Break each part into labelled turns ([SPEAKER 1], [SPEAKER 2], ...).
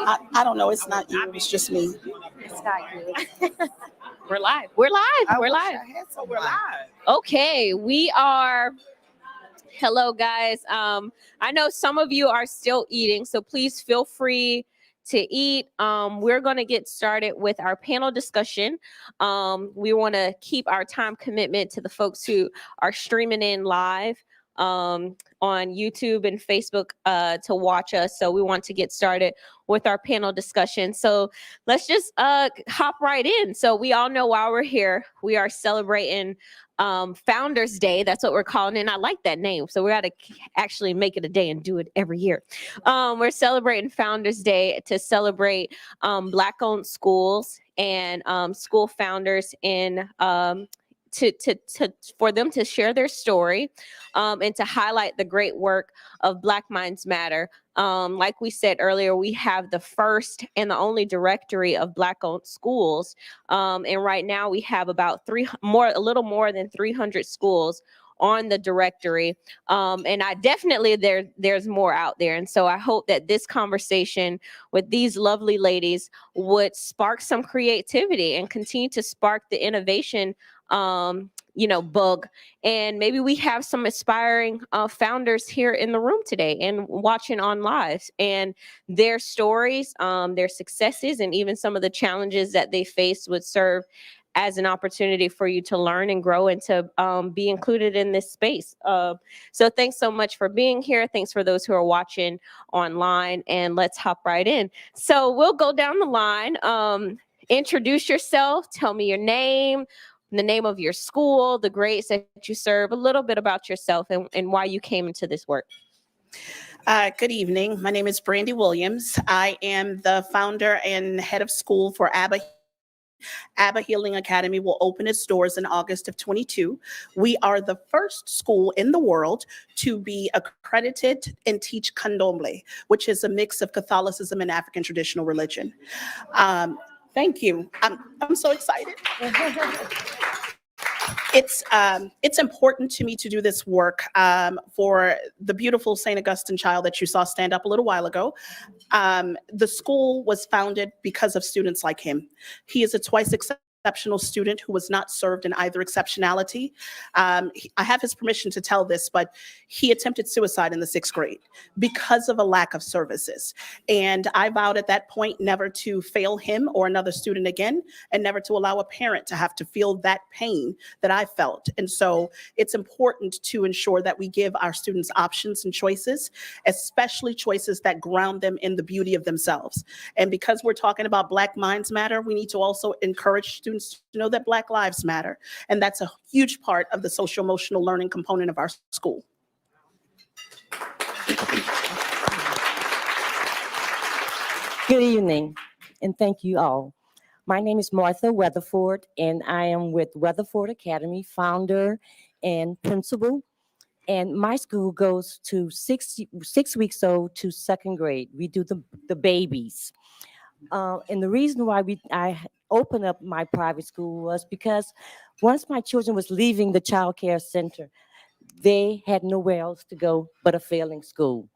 [SPEAKER 1] I don't know. It's not you. It's just me.
[SPEAKER 2] It's not you. We're live. We're live. We're live.
[SPEAKER 1] We're live.
[SPEAKER 2] Okay, we are. Hello, guys. I know some of you are still eating, so please feel free to eat. We're going to get started with our panel discussion. We want to keep our time commitment to the folks who are streaming in live on YouTube and Facebook to watch us. So we want to get started with our panel discussion. So let's just hop right in. So we all know why we're here. We are celebrating Founders Day. That's what we're calling it. And I like that name. So we got to actually make it a day and do it every year. We're celebrating Founders Day to celebrate Black-owned schools and school founders in for them to share their story and to highlight the great work of Black Minds Matter. Like we said earlier, we have the first and the only directory of Black-owned schools, and right now we have about a little more than 300 schools on the directory, and I definitely there's more out there. And so I hope that this conversation with these lovely ladies would spark some creativity and continue to spark the innovation bug. And maybe we have some aspiring founders here in the room today and watching on live, and their stories, their successes, and even some of the challenges that they faced would serve as an opportunity for you to learn and grow and to be included in this space. So thanks so much for being here. Thanks for those who are watching online, and let's hop right in. So we'll go down the line. Introduce yourself, tell me your name, the name of your school, the grades that you serve, a little bit about yourself and why you came into this work.
[SPEAKER 1] Good evening. My name is Brandy Williams. I am the founder and head of school for ABBA Healing Academy. Will open its doors in August of 22. We are the first school in the world to be accredited and teach candomblé, which is a mix of Catholicism and African traditional religion. Thank you. I'm so excited. It's important to me to do this work for the beautiful St. Augustine child that you saw stand up a little while ago. The school was founded because of students like him. He is a twice exceptional student who was not served in either exceptionality. I have his permission to tell this, but he attempted suicide in the 6th grade because of a lack of services. And I vowed at that point never to fail him or another student again, and never to allow a parent to have to feel that pain that I felt. And so it's important to ensure that we give our students options and choices, especially choices that ground them in the beauty of themselves. And because we're talking about Black Minds Matter, we need to also encourage students to know that Black lives matter. And that's a huge part of the social emotional learning component of our school.
[SPEAKER 3] Good evening, and thank you all. My name is Martha Weatherford, and I am with Weatherford Academy, founder and principal. And my school goes to six weeks old to 2nd grade. We do the babies. And the reason why I opened up my private school was because once my children was leaving the child care center, they had nowhere else to go but a failing school.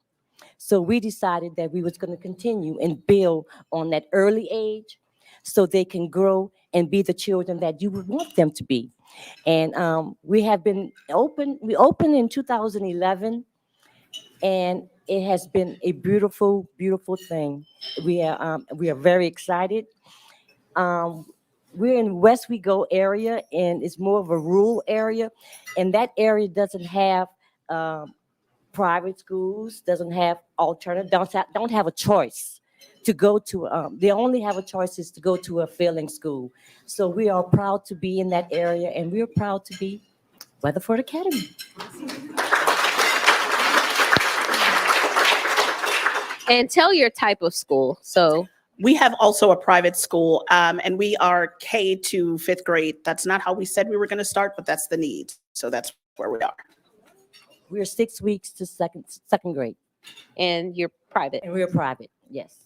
[SPEAKER 3] So we decided that we was going to continue and build on that early age so they can grow and be the children that you would want them to be. And we have been open. We opened in 2011, and it has been a beautiful, beautiful thing. We are very excited. We're in West Wego area, and it's more of a rural area, and that area doesn't have private schools, doesn't have alternative, don't have a choice to go to. They only have a choice is to go to a failing school. So we are proud to be in that area, and we're proud to be Weatherford Academy.
[SPEAKER 2] And tell your type of school. So
[SPEAKER 1] we have also a private school, and we are K to 5th grade. That's not how we said we were going to start, but that's the need. So that's where we are.
[SPEAKER 3] We're 6 weeks to second grade.
[SPEAKER 2] And you're private.
[SPEAKER 3] And we're private, yes.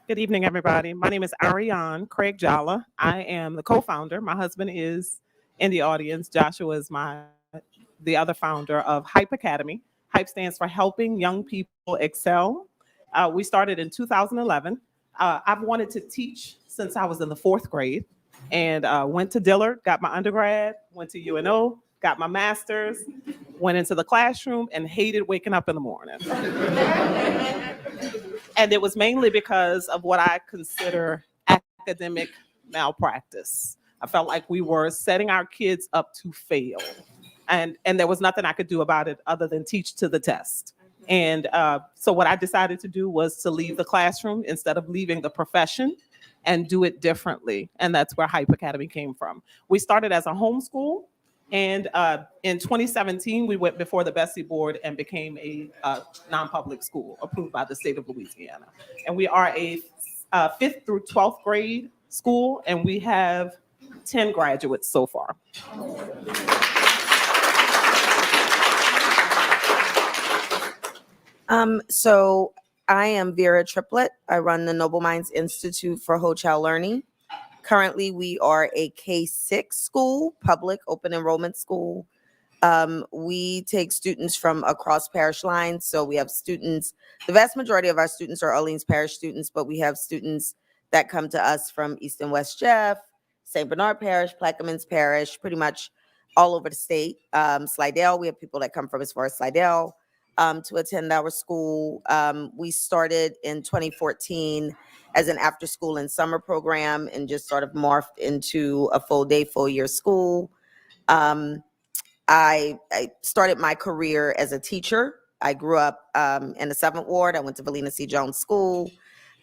[SPEAKER 4] Good evening, everybody. My name is Arianne Jolla. I am the co-founder. My husband is in the audience. Joshua is the other founder of Hype Academy. Hype stands for Helping Young People Excel. We started in 2011. I've wanted to teach since I was in the 4th grade, and went to Dillard, got my undergrad, went to UNO, got my master's, went into the classroom, and hated waking up in the morning. And it was mainly because of what I consider academic malpractice. I felt like we were setting our kids up to fail. And there was nothing I could do about it other than teach to the test. And so what I decided to do was to leave the classroom instead of leaving the profession and do it differently. And that's where Hype Academy came from. We started as a homeschool. And in 2017, we went before the Bessie Board and became a non-public school approved by the state of Louisiana. And we are a 5th through 12th grade school, and we have 10 graduates so far.
[SPEAKER 5] So I am Vera Triplett. I run the Noble Minds Institute for Whole Child Learning. Currently, we are a K-6 school, public open enrollment school. We take students from across parish lines. So we have students, the vast majority of our students are Orleans Parish students, but we have students that come to us from East and West Jeff, St. Bernard Parish, Plaquemines Parish, pretty much all over the state. Slidell, we have people that come from as far as Slidell to attend our school. We started in 2014 as an after school and summer program and just sort of morphed into a full day, full year school. I started my career as a teacher. I grew up in the 7th Ward. I went to Valina C. Jones School.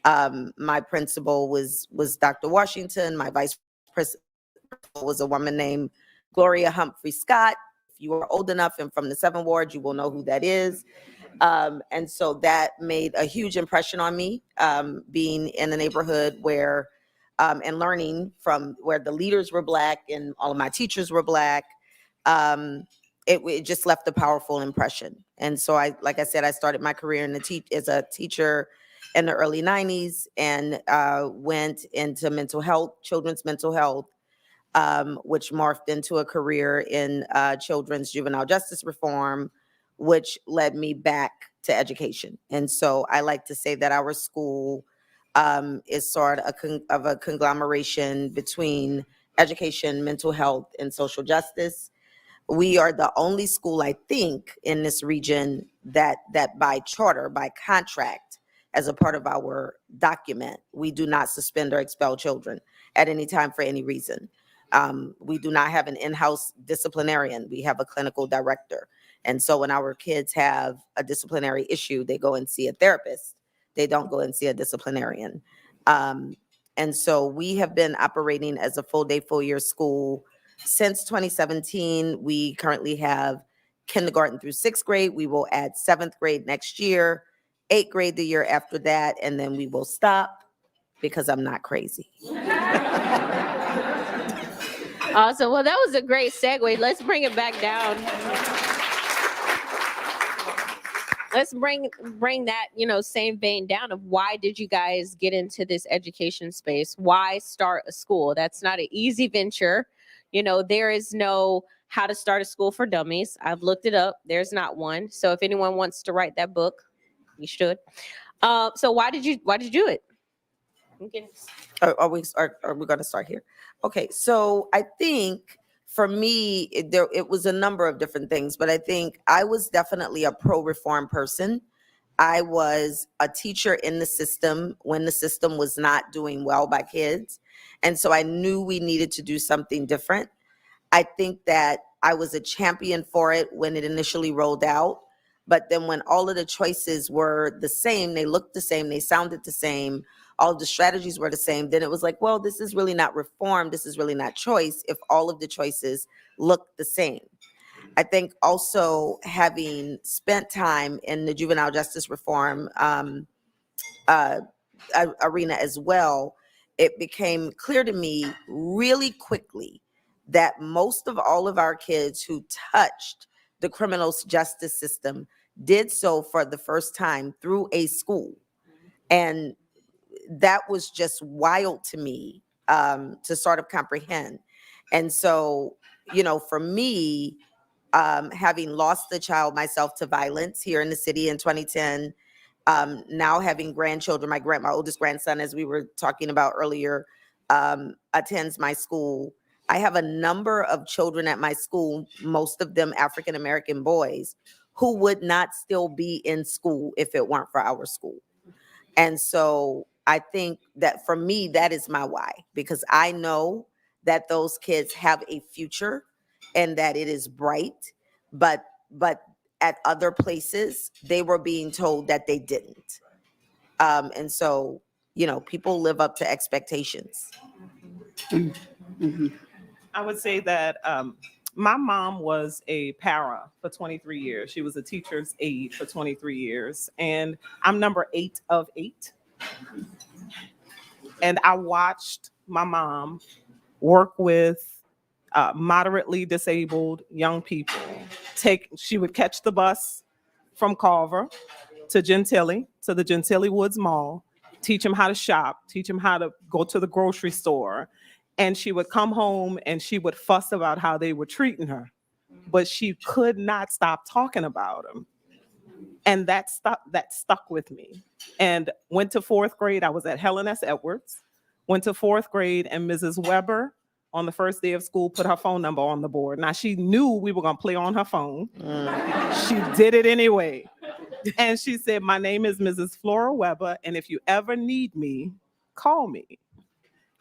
[SPEAKER 5] My principal was Dr. Washington. My vice principal was a woman named Gloria Humphrey Scott. If you are old enough and from the 7th Ward, you will know who that is. And so that made a huge impression on me, being in a neighborhood where, and learning from where the leaders were Black and all of my teachers were Black. It just left a powerful impression. And so like I said, I started my career as a teacher in the early 90s and went into mental health, children's mental health, which morphed into a career in children's juvenile justice reform, which led me back to education. And so I like to say that our school is sort of a conglomeration between education, mental health, and social justice. We are the only school, I think, in this region that by charter, by contract, as a part of our document, we do not suspend or expel children at any time for any reason. We do not have an in-house disciplinarian. We have a clinical director. And so when our kids have a disciplinary issue, they go and see a therapist. They don't go and see a disciplinarian. And so we have been operating as a full day, full year school since 2017. We currently have kindergarten through 6th grade. We will add 7th grade next year, 8th grade the year after that, and then we will stop because I'm not crazy.
[SPEAKER 2] Awesome. Well, that was a great segue. Let's bring it back down. Let's bring that, same vein down of why did you guys get into this education space? Why start a school? That's not an easy venture. There is no how to start a school for dummies. I've looked it up. There's not one. So if anyone wants to write that book, you should. So why did you do it?
[SPEAKER 5] Are we going to start here? Okay, so I think for me, it was a number of different things, but I think I was definitely a pro-reform person. I was a teacher in the system when the system was not doing well by kids. And so I knew we needed to do something different. I think that I was a champion for it when it initially rolled out. But then when all of the choices were the same, they looked the same, they sounded the same, all of the strategies were the same, then it was like, well, this is really not reform. This is really not choice if all of the choices look the same. I think also having spent time in the juvenile justice reform arena as well, it became clear to me really quickly that most of all of our kids who touched the criminal justice system did so for the first time through a school. And that was just wild to me to sort of comprehend. And so, for me, having lost a child myself to violence here in the city in 2010, Now having grandchildren, my oldest grandson, as we were talking about earlier, attends my school. I have a number of children at my school, most of them African-American boys, who would not still be in school if it weren't for our school. And so I think that for me, that is my why, because I know that those kids have a future and that it is bright, but at other places, they were being told that they didn't. And so, people live up to expectations.
[SPEAKER 4] I would say that my mom was a para for 23 years. She was a teacher's aide for 23 years. And I'm number 8 of 8. And I watched my mom work with moderately disabled young people. She would catch the bus from Culver to Gentilly, to the Gentilly Woods Mall, teach them how to shop, teach them how to go to the grocery store. And she would come home and she would fuss about how they were treating her, but she could not stop talking about them. And that stuck with me. And went to 4th grade. I was at Helen S. Edwards. Went to 4th grade, and Mrs. Weber, on the first day of school, put her phone number on the board. Now, she knew we were going to play on her phone. She did it anyway. And she said, "My name is Mrs. Flora Weber, and if you ever need me, call me."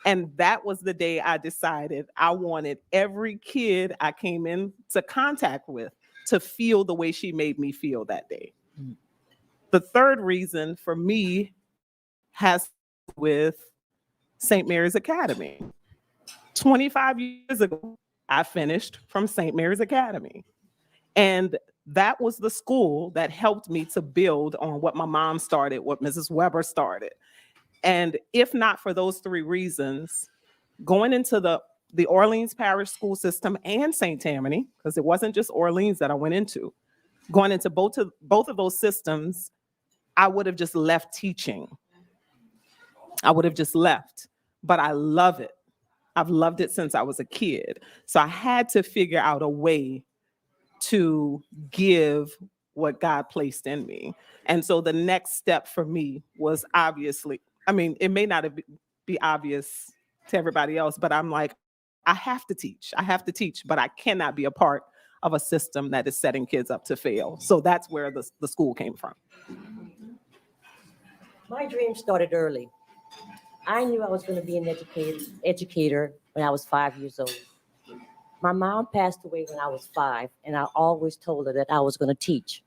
[SPEAKER 4] And that was the day I decided I wanted every kid I came into contact with to feel the way she made me feel that day. The third reason for me has to do with St. Mary's Academy. 25 years ago, I finished from St. Mary's Academy. And that was the school that helped me to build on what my mom started, what Mrs. Weber started. And if not for those 3 reasons, going into the Orleans Parish school system and St. Tammany, because it wasn't just Orleans that I went into, going into both of those systems, I would have just left teaching. I would have just left, but I love it. I've loved it since I was a kid. So I had to figure out a way to give what God placed in me. And so the next step for me was obviously, it may not be obvious to everybody else, but I'm like, I have to teach, but I cannot be a part of a system that is setting kids up to fail. So that's where the school came from.
[SPEAKER 3] My dream started early. I knew I was going to be an educator when I was 5 years old. My mom passed away when I was 5, and I always told her that I was going to teach.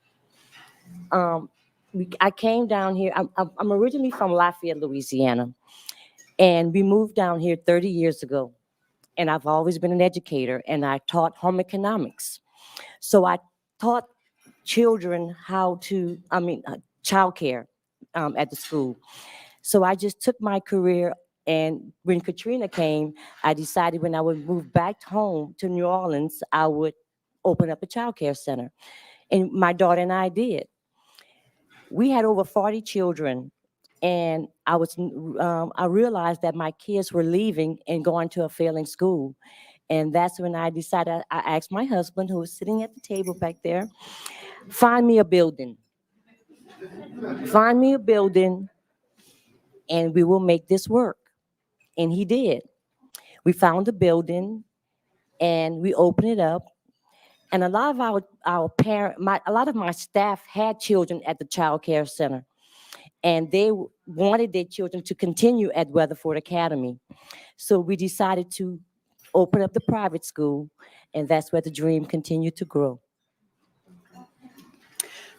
[SPEAKER 3] I came down here. I'm originally from Lafayette, Louisiana, and we moved down here 30 years ago. And I've always been an educator, and I taught home economics. So I taught children childcare at the school. So I just took my career, and when Katrina came, I decided when I would move back home to New Orleans, I would open up a childcare center. And my daughter and I did. We had over 40 children, and I realized that my kids were leaving and going to a failing school. And that's when I decided, I asked my husband, who was sitting at the table back there, find me a building. Find me a building, and we will make this work. And he did. We found a building, and we opened it up. And a lot of a lot of my staff had children at the child care center, and they wanted their children to continue at Weatherford Academy. So we decided to open up the private school, and that's where the dream continued to grow.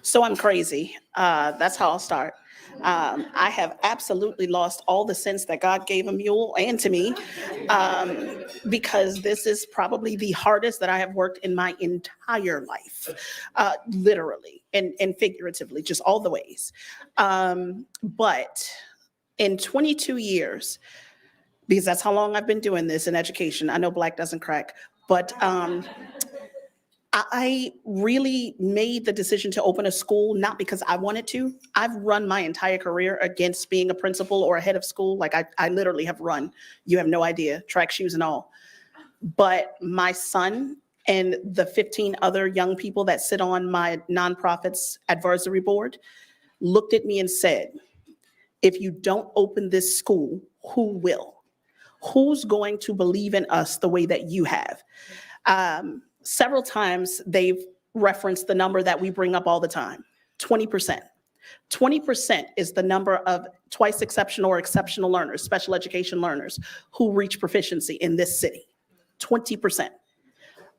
[SPEAKER 1] So I'm crazy. That's how I'll start. I have absolutely lost all the sense that God gave a mule and to me, because this is probably the hardest that I have worked in my entire life, literally and figuratively, just all the ways. But in 22 years, because that's how long I've been doing this in education, I know black doesn't crack, but I really made the decision to open a school, not because I wanted to. I've run my entire career against being a principal or a head of school. Like I literally have run, you have no idea, track shoes and all. But my son and the 15 other young people that sit on my nonprofit's advisory board, looked at me and said, if you don't open this school, who will? Who's going to believe in us the way that you have? Several times they've referenced the number that we bring up all the time, 20%. 20% is the number of twice exceptional or exceptional learners, special education learners, who reach proficiency in this city. 20%.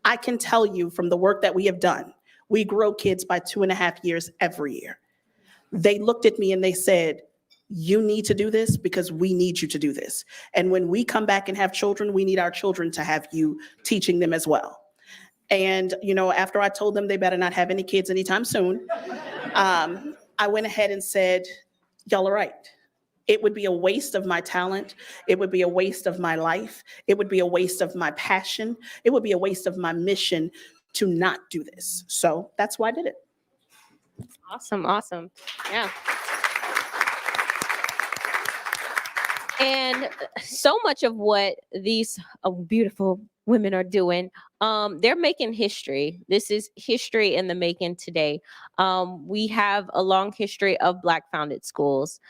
[SPEAKER 1] I can tell you from the work that we have done, we grow kids by 2.5 years every year. They looked at me and they said, you need to do this because we need you to do this. And when we come back and have children, we need our children to have you teaching them as well. And, after I told them they better not have any kids anytime soon, I went ahead and said, y'all are right. It would be a waste of my talent. It would be a waste of my life. It would be a waste of my passion. It would be a waste of my mission to not do this. So that's why I did it.
[SPEAKER 2] Awesome. Yeah. And so much of what these beautiful women are doing, they're making history. This is history in the making today. We have a long history of Black founded schools.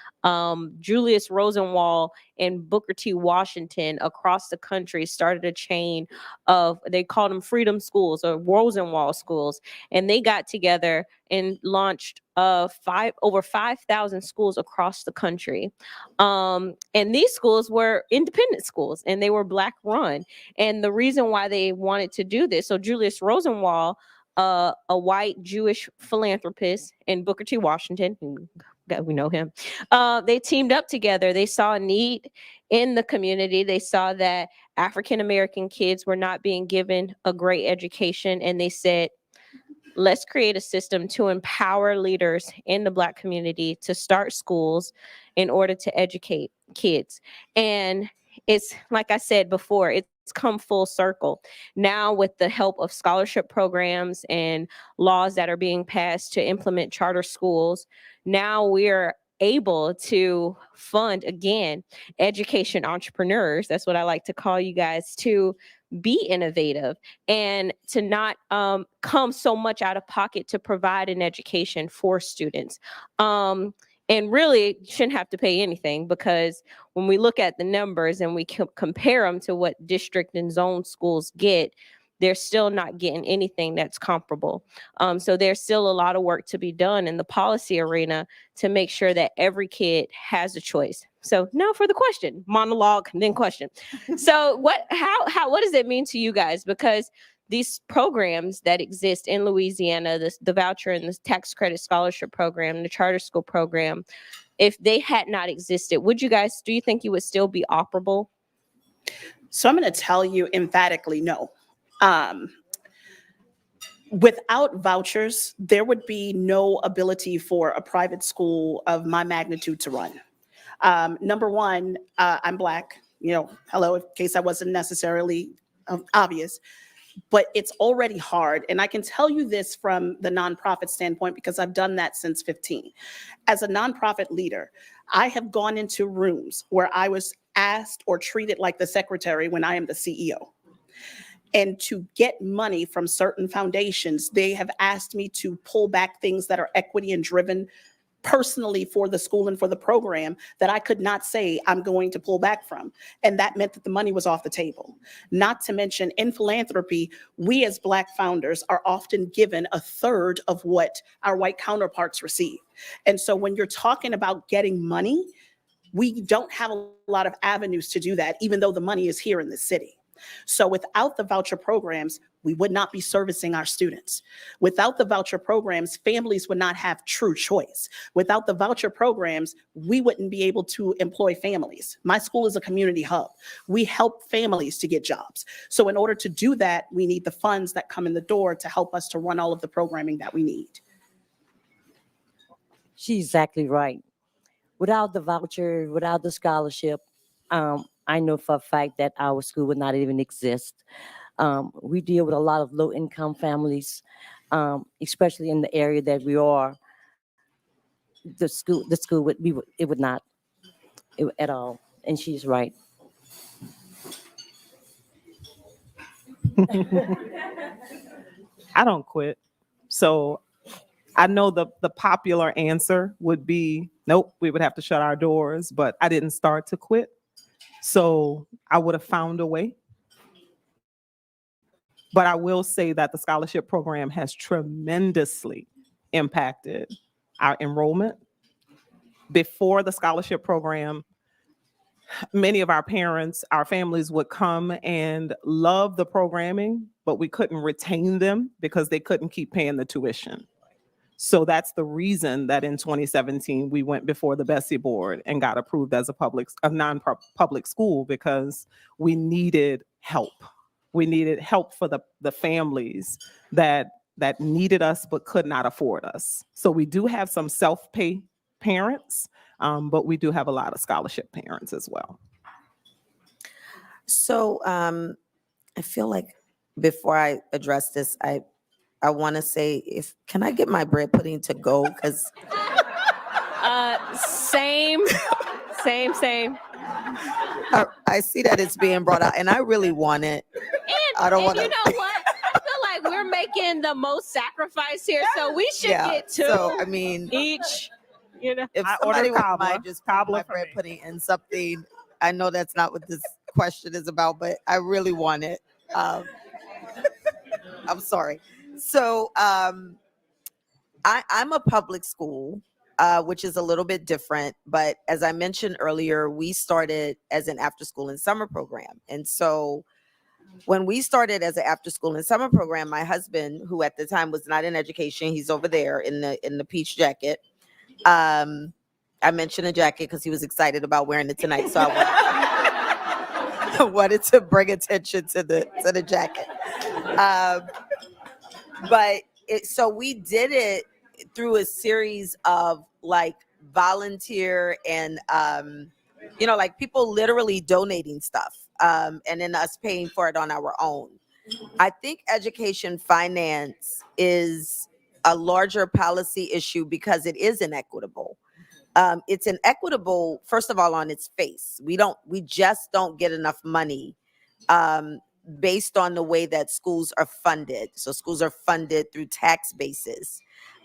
[SPEAKER 2] Julius Rosenwald and Booker T. Washington across the country started a chain of, they called them freedom schools or Rosenwald schools. And they got together and launched over 5,000 schools across the country. And these schools were independent schools and they were Black run. And the reason why they wanted to do this, so Julius Rosenwald, a white Jewish philanthropist, and Booker T. Washington, we know him, they teamed up together. They saw a need in the community. They saw that African-American kids were not being given a great education. And they said, let's create a system to empower leaders in the Black community to start schools in order to educate kids. And it's, like I said before, it's come full circle. Now with the help of scholarship programs and laws that are being passed to implement charter schools, now we're able to fund, again, education entrepreneurs. That's what I like to call you guys, to be innovative and to not come so much out of pocket to provide an education for students. And really shouldn't have to pay anything, because when we look at the numbers and we compare them to what district and zone schools get, they're still not getting anything that's comparable. So there's still a lot of work to be done in the policy arena to make sure that every kid has a choice. So now for the question, monologue, and then question. So what does it mean to you guys? Because these programs that exist in Louisiana, the voucher and the tax credit scholarship program, the charter school program, if they had not existed, do you think you would still be operable?
[SPEAKER 1] So I'm going to tell you emphatically, no. Without vouchers, there would be no ability for a private school of my magnitude to run. Number one, I'm Black, hello, in case I wasn't necessarily obvious, but it's already hard. And I can tell you this from the nonprofit standpoint, because I've done that since 15. As a nonprofit leader, I have gone into rooms where I was asked or treated like the secretary when I am the CEO. And to get money from certain foundations, they have asked me to pull back things that are equity and driven personally for the school and for the program that I could not say I'm going to pull back from. And that meant that the money was off the table. Not to mention, in philanthropy, we as Black founders are often given a third of what our white counterparts receive. And so when you're talking about getting money, we don't have a lot of avenues to do that, even though the money is here in the city. So without the voucher programs, we would not be servicing our students. Without the voucher programs, families would not have true choice. Without the voucher programs, we wouldn't be able to employ families. My school is a community hub. We help families to get jobs. So in order to do that, we need the funds that come in the door to help us to run all of the programming that we need.
[SPEAKER 3] She's exactly right. Without the voucher, without the scholarship, I know for a fact that our school would not even exist. We deal with a lot of low-income families, especially in the area that we are. The school would not at all. And she's right.
[SPEAKER 4] I don't quit. So I know the popular answer would be, nope, we would have to shut our doors, but I didn't start to quit. So I would have found a way. But I will say that the scholarship program has tremendously impacted our enrollment. Before the scholarship program, many of our parents, our families would come and love the programming, but we couldn't retain them because they couldn't keep paying the tuition. So that's the reason that in 2017, we went before the Bessie board and got approved as a non-public school, because we needed help. We needed help for the families that needed us but could not afford us. So we do have some self-pay parents, but we do have a lot of scholarship parents as well.
[SPEAKER 5] So I feel like before I address this, I want to say, can I get my bread pudding to go? Because
[SPEAKER 2] Same.
[SPEAKER 5] I see that it's being brought out, and I really want it. I don't want
[SPEAKER 2] You
[SPEAKER 5] to.
[SPEAKER 2] know what? I feel like we're making the most sacrifice here, so we should get two
[SPEAKER 5] So I mean,
[SPEAKER 2] each. You know,
[SPEAKER 5] if
[SPEAKER 4] I
[SPEAKER 5] somebody
[SPEAKER 4] ordered
[SPEAKER 5] would
[SPEAKER 4] cobbler.
[SPEAKER 5] mind just putting
[SPEAKER 4] Cobbler
[SPEAKER 5] my
[SPEAKER 4] for
[SPEAKER 5] bread
[SPEAKER 4] me.
[SPEAKER 5] pudding in something, I know that's not what this question is about, but I really want it. I'm sorry. So I'm a public school, which is a little bit different. But as I mentioned earlier, we started as an after school and summer program. And so when we started as an after school and summer program, my husband, who at the time was not in education, he's over there in the peach jacket. I mentioned a jacket because he was excited about wearing it tonight. So I wanted to bring attention to the jacket. So we did it through a series of like volunteer and like people literally donating stuff, and then us paying for it on our own. I think education finance is a larger policy issue because it is inequitable. It's inequitable, first of all, on its face. We just don't get enough money based on the way that schools are funded. So schools are funded through tax bases.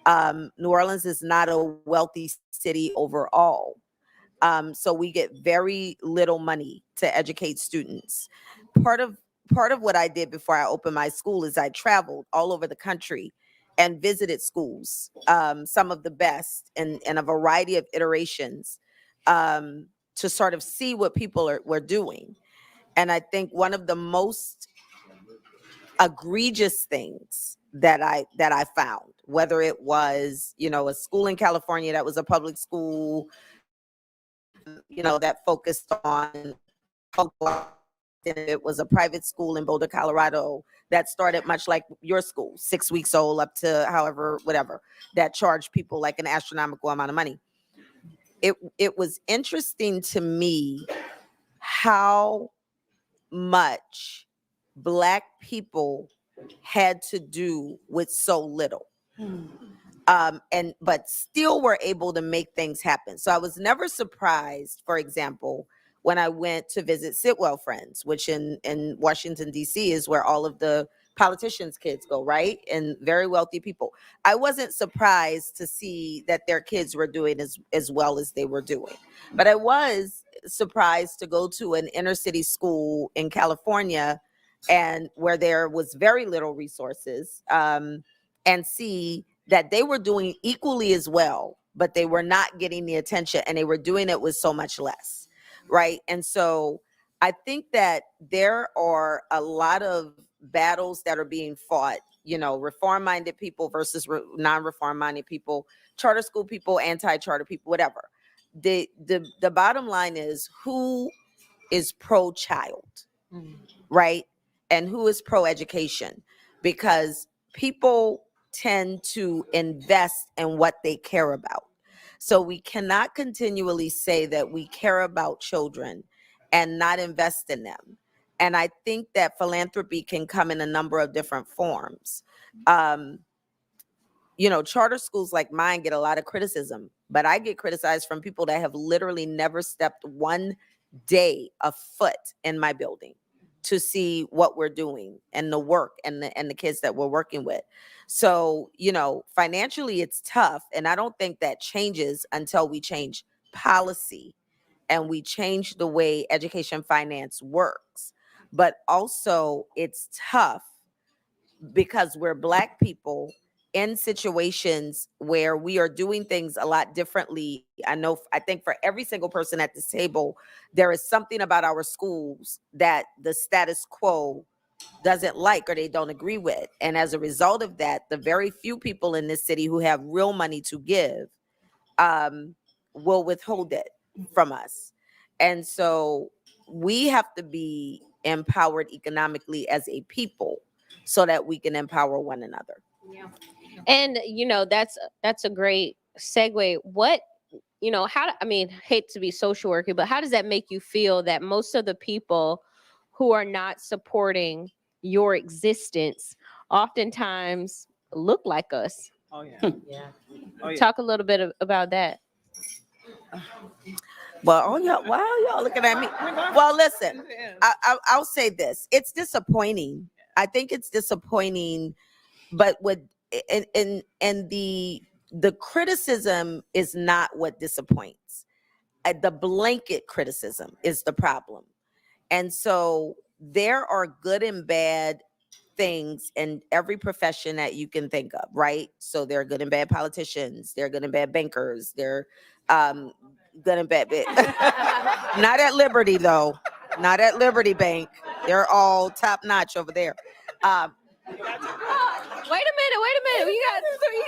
[SPEAKER 5] New Orleans is not a wealthy city overall. So we get very little money to educate students. Part of what I did before I opened my school is I traveled all over the country and visited schools, some of the best in a variety of iterations, to sort of see what people were doing. And I think one of the most egregious things that I found, whether it was, a school in California that was a public school, that focused on, it was a private school in Boulder, Colorado, that started much like your school, 6 weeks old up to however, whatever, that charged people like an astronomical amount of money. It was interesting to me how much Black people had to do with so little. But still were able to make things happen. So I was never surprised, for example, when I went to visit Sitwell Friends, which in Washington, D.C. is where all of the politicians' kids go, right? And very wealthy people. I wasn't surprised to see that their kids were doing as well as they were doing. But I was surprised to go to an inner city school in California, and where there was very little resources, and see that they were doing equally as well, but they were not getting the attention, and they were doing it with so much less, right? And so I think that there are a lot of battles that are being fought, reform-minded people versus non-reform-minded people, charter school people, anti-charter people, whatever. The bottom line is, who is pro-child, right? And who is pro-education? Because people tend to invest in what they care about. So we cannot continually say that we care about children and not invest in them. And I think that philanthropy can come in a number of different forms. Charter schools like mine get a lot of criticism, but I get criticized from people that have literally never stepped one day a foot in my building. to see what we're doing and the work and the kids that we're working with. So, financially it's tough. And I don't think that changes until we change policy and we change the way education finance works. But also it's tough because we're Black people in situations where we are doing things a lot differently. I think for every single person at this table, there is something about our schools that the status quo doesn't like or they don't agree with. And as a result of that, the very few people in this city who have real money to give will withhold it from us. And so we have to be empowered economically as a people so that we can empower one another.
[SPEAKER 2] And that's a great segue. What hate to be social worker, but how does that make you feel that most of the people who are not supporting your existence oftentimes look like us?
[SPEAKER 4] Oh yeah.
[SPEAKER 5] Yeah.
[SPEAKER 4] Oh, yeah.
[SPEAKER 2] Talk a little bit about that.
[SPEAKER 5] Well, why are y'all looking at me? Well, listen, I'll say this. It's disappointing. I think it's disappointing, but the criticism is not what disappoints. The blanket criticism is the problem. And so there are good and bad things in every profession that you can think of, right? So there are good and bad politicians, there are good and bad bankers, they're good and bad. Not at Liberty though, not at Liberty Bank. They're all top notch over there.
[SPEAKER 2] Wait a minute. We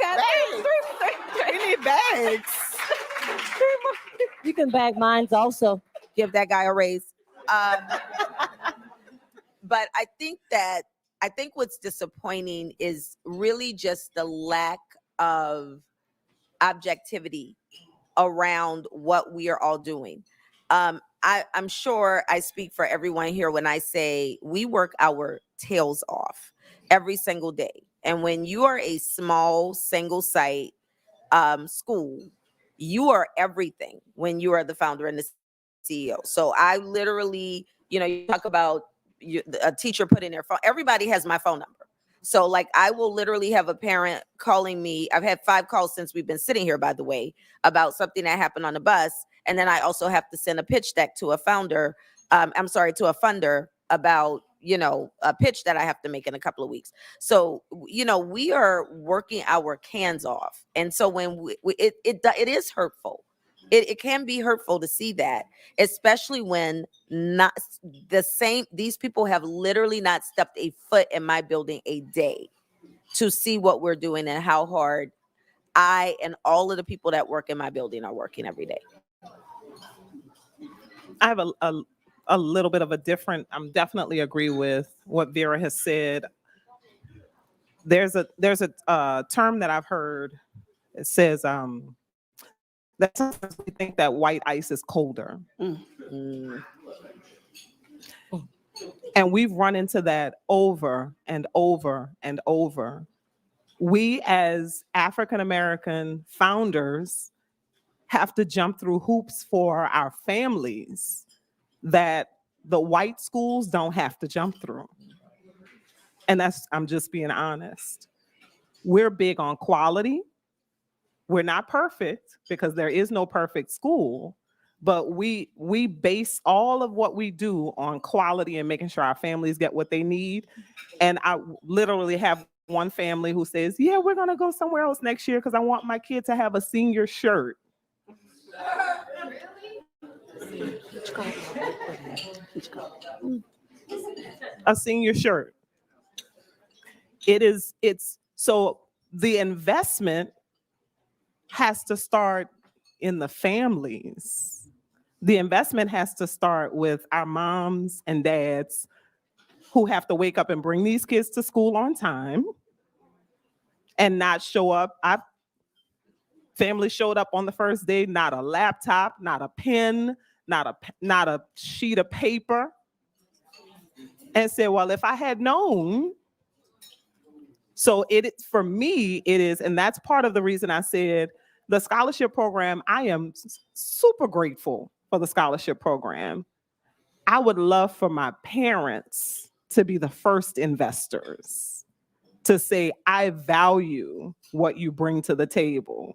[SPEAKER 2] got three.
[SPEAKER 4] We need bags.
[SPEAKER 3] You can bag mines also.
[SPEAKER 5] Give that guy a raise. But I think what's disappointing is really just the lack of objectivity around what we are all doing. I'm sure I speak for everyone here when I say we work our tails off every single day. And when you are a small single site school, you are everything when you are the founder and the CEO. So I literally, you talk about a teacher putting their phone, everybody has my phone number. So like I will literally have a parent calling me. I've had 5 calls since we've been sitting here, by the way, about something that happened on the bus. And then I also have to send a pitch deck to a funder about, a pitch that I have to make in a couple of weeks. So, we are working our cans off. And so when it is hurtful. It can be hurtful to see that, especially when these people have literally not stepped a foot in my building a day to see what we're doing and how hard I and all of the people that work in my building are working every day.
[SPEAKER 4] I have a little bit of a different. I'm definitely agree with what Vera has said. There's a term that I've heard. It says that sometimes we think that white ice is colder.
[SPEAKER 5] Mm.
[SPEAKER 4] And we've run into that over and over and over. We as African American founders have to jump through hoops for our families that the white schools don't have to jump through. And I'm just being honest. We're big on quality. We're not perfect because there is no perfect school, but we base all of what we do on quality and making sure our families get what they need. And I literally have one family who says, yeah, we're going to go somewhere else next year because I want my kid to have a senior shirt. A senior shirt. So the investment has to start in the families. The investment has to start with our moms and dads who have to wake up and bring these kids to school on time and not show up. Family showed up on the first day, not a laptop, not a pen, not a sheet of paper, and said, well, if I had known. So for me, it is, and that's part of the reason I said the scholarship program, I am super grateful for the scholarship program. I would love for my parents to be the first investors, to say, I value what you bring to the table.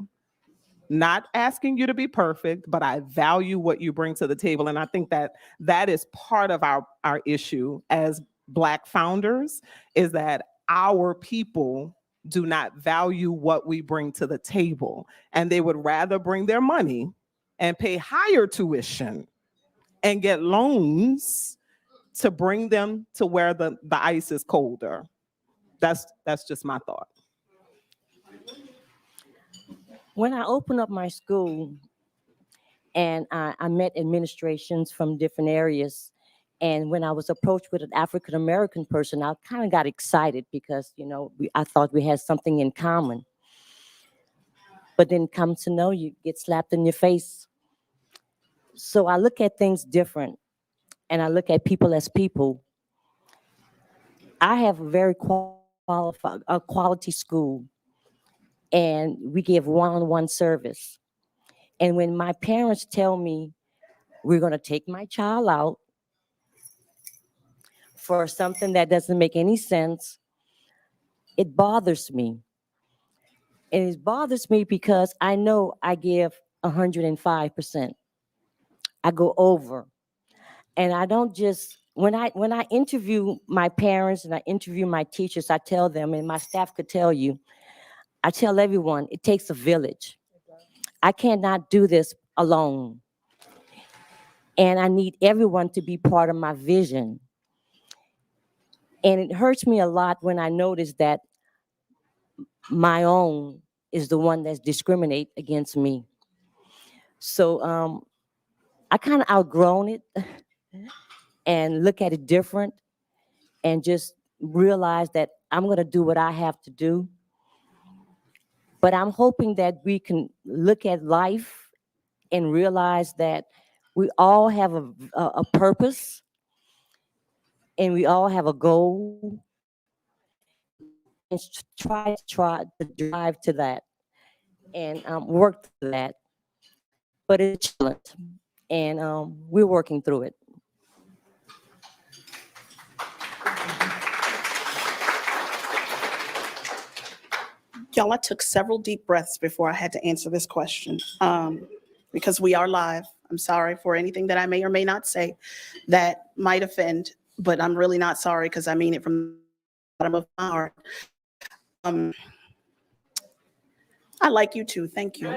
[SPEAKER 4] Not asking you to be perfect, but I value what you bring to the table. And I think that that is part of our issue as Black founders, is that our people do not value what we bring to the table. And they would rather bring their money and pay higher tuition and get loans to bring them to where the ice is colder. That's just my thought.
[SPEAKER 3] When I opened up my school, and I met administrations from different areas, and when I was approached with an African American person, I kind of got excited because, you know, I thought we had something in common. But then come to know, you get slapped in your face. So I look at things different, and I look at people as people. I have a very quality school, and we give one-on-one service. And when my parents tell me we're going to take my child out for something that doesn't make any sense, it bothers me. And it bothers me because I know I give 105%. I go over. And I don't just, when I interview my parents and I interview my teachers, I tell them, and my staff could tell you, I tell everyone, it takes a village. I cannot do this alone. And I need everyone to be part of my vision. And it hurts me a lot when I notice that my own is the one that's discriminate against me. So I kind of outgrown it and look at it different and just realize that I'm going to do what I have to do. But I'm hoping that we can look at life and realize that we all have a purpose and we all have a goal, and try to drive to that and work to that. But it's a challenge, and we're working through it.
[SPEAKER 1] Y'all, I took several deep breaths before I had to answer this question, because we are live. I'm sorry for anything that I may or may not say that might offend, but I'm really not sorry because I mean it from the bottom of my heart. I like you too. Thank you.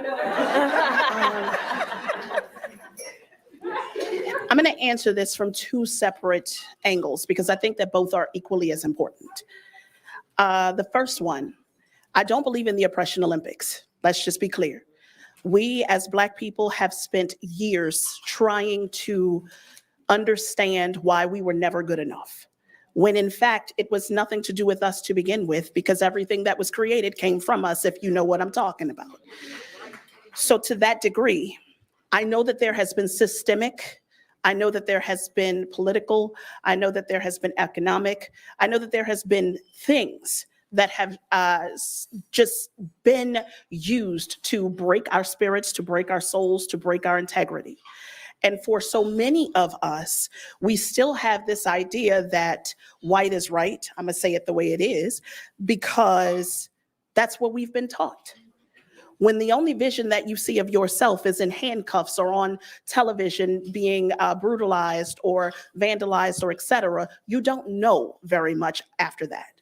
[SPEAKER 1] I'm going to answer this from two separate angles because I think that both are equally as important. The first one, I don't believe in the oppression Olympics. Let's just be clear. We as Black people have spent years trying to understand why we were never good enough, when in fact it was nothing to do with us to begin with, because everything that was created came from us, if you know what I'm talking about. So to that degree, I know that there has been systemic, I know that there has been political, I know that there has been economic, I know that there has been things that have just been used to break our spirits, to break our souls, to break our integrity. And for so many of us, we still have this idea that white is right. I'm gonna say it the way it is, because that's what we've been taught. When the only vision that you see of yourself is in handcuffs or on television being brutalized or vandalized or et cetera, you don't know very much after that.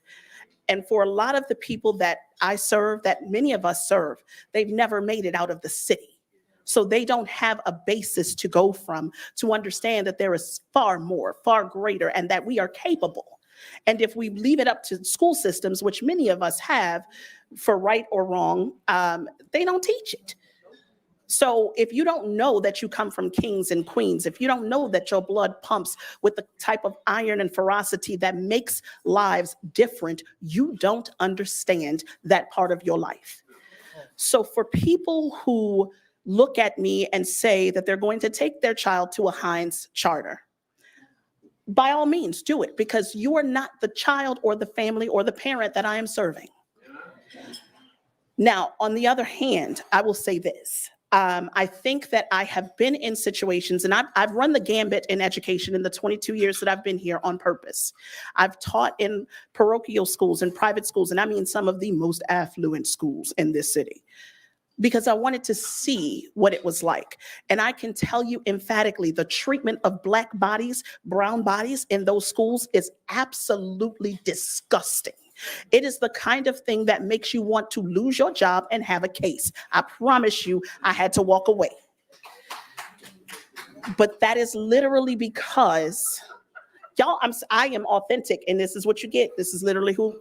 [SPEAKER 1] And for a lot of the people that I serve, that many of us serve, they've never made it out of the city. So they don't have a basis to go from to understand that there is far more, far greater, and that we are capable. And if we leave it up to school systems, which many of us have, for right or wrong, they don't teach it. So if you don't know that you come from kings and queens, if you don't know that your blood pumps with the type of iron and ferocity that makes lives different, you don't understand that part of your life. So for people who look at me and say that they're going to take their child to a Heinz charter, by all means do it, because you are not the child or the family or the parent that I am serving. Now, on the other hand, I will say this. I think that I have been in situations, and I've run the gambit in education in the 22 years that I've been here on purpose. I've taught in parochial schools and private schools, and I mean some of the most affluent schools in this city, because I wanted to see what it was like. And I can tell you emphatically, the treatment of Black bodies, brown bodies in those schools is absolutely disgusting. It is the kind of thing that makes you want to lose your job and have a case. I promise you, I had to walk away. But that is literally because, y'all, I am authentic, and this is what you get. This is literally who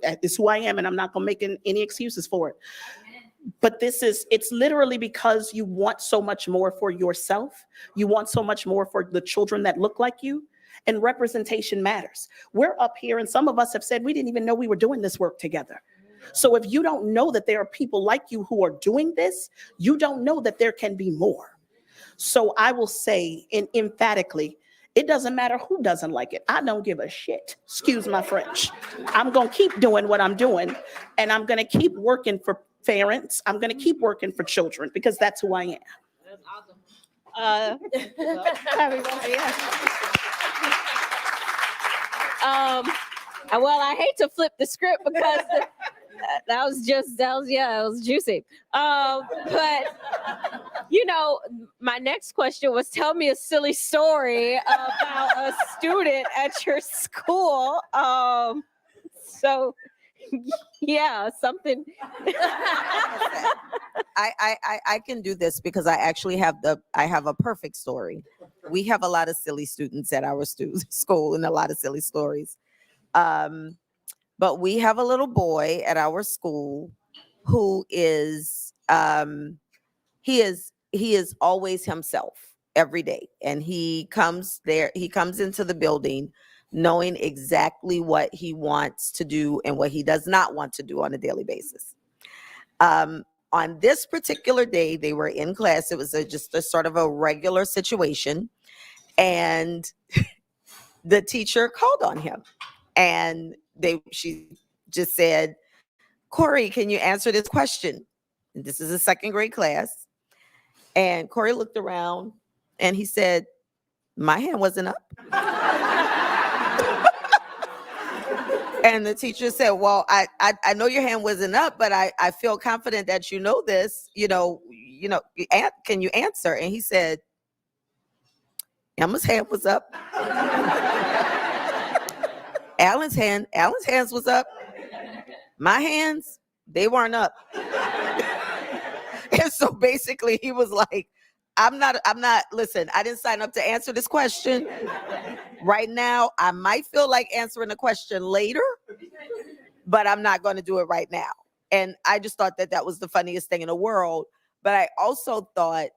[SPEAKER 1] I am, and I'm not gonna make any excuses for it. But it's literally because you want so much more for yourself. You want so much more for the children that look like you. And representation matters. We're up here, and some of us have said we didn't even know we were doing this work together. So if you don't know that there are people like you who are doing this, you don't know that there can be more. So I will say emphatically, it doesn't matter who doesn't like it. I don't give a shit. Excuse my French. I'm going to keep doing what I'm doing, and I'm going to keep working for parents. I'm going to keep working for children, because that's who I am.
[SPEAKER 2] That's awesome.
[SPEAKER 1] Everybody else.
[SPEAKER 2] Well, I hate to flip the script because that was juicy. But my next question was, tell me a silly story about a student at your school. So yeah, something.
[SPEAKER 5] I can do this because I actually have a perfect story. We have a lot of silly students at our school and a lot of silly stories. But we have a little boy at our school who is he is always himself every day, and he comes into the building knowing exactly what he wants to do and what he does not want to do on a daily basis. On this particular day, they were in class. It was just a sort of a regular situation, and the teacher called on him, and she just said, "Corey, can you answer this question?" And this is a second grade class, and Corey looked around, and he said, "My hand wasn't up." And the teacher said, "Well, I know your hand wasn't up, but I feel confident that you know this. Can you answer?" And he said, "Emma's hand was up. Alan's hands was up. My hands, they weren't up." And so basically he was like, listen, I didn't sign up to answer this question. Right now, I might feel like answering the question later, but I'm not going to do it right now. And I just thought that was the funniest thing in the world. But I also thought,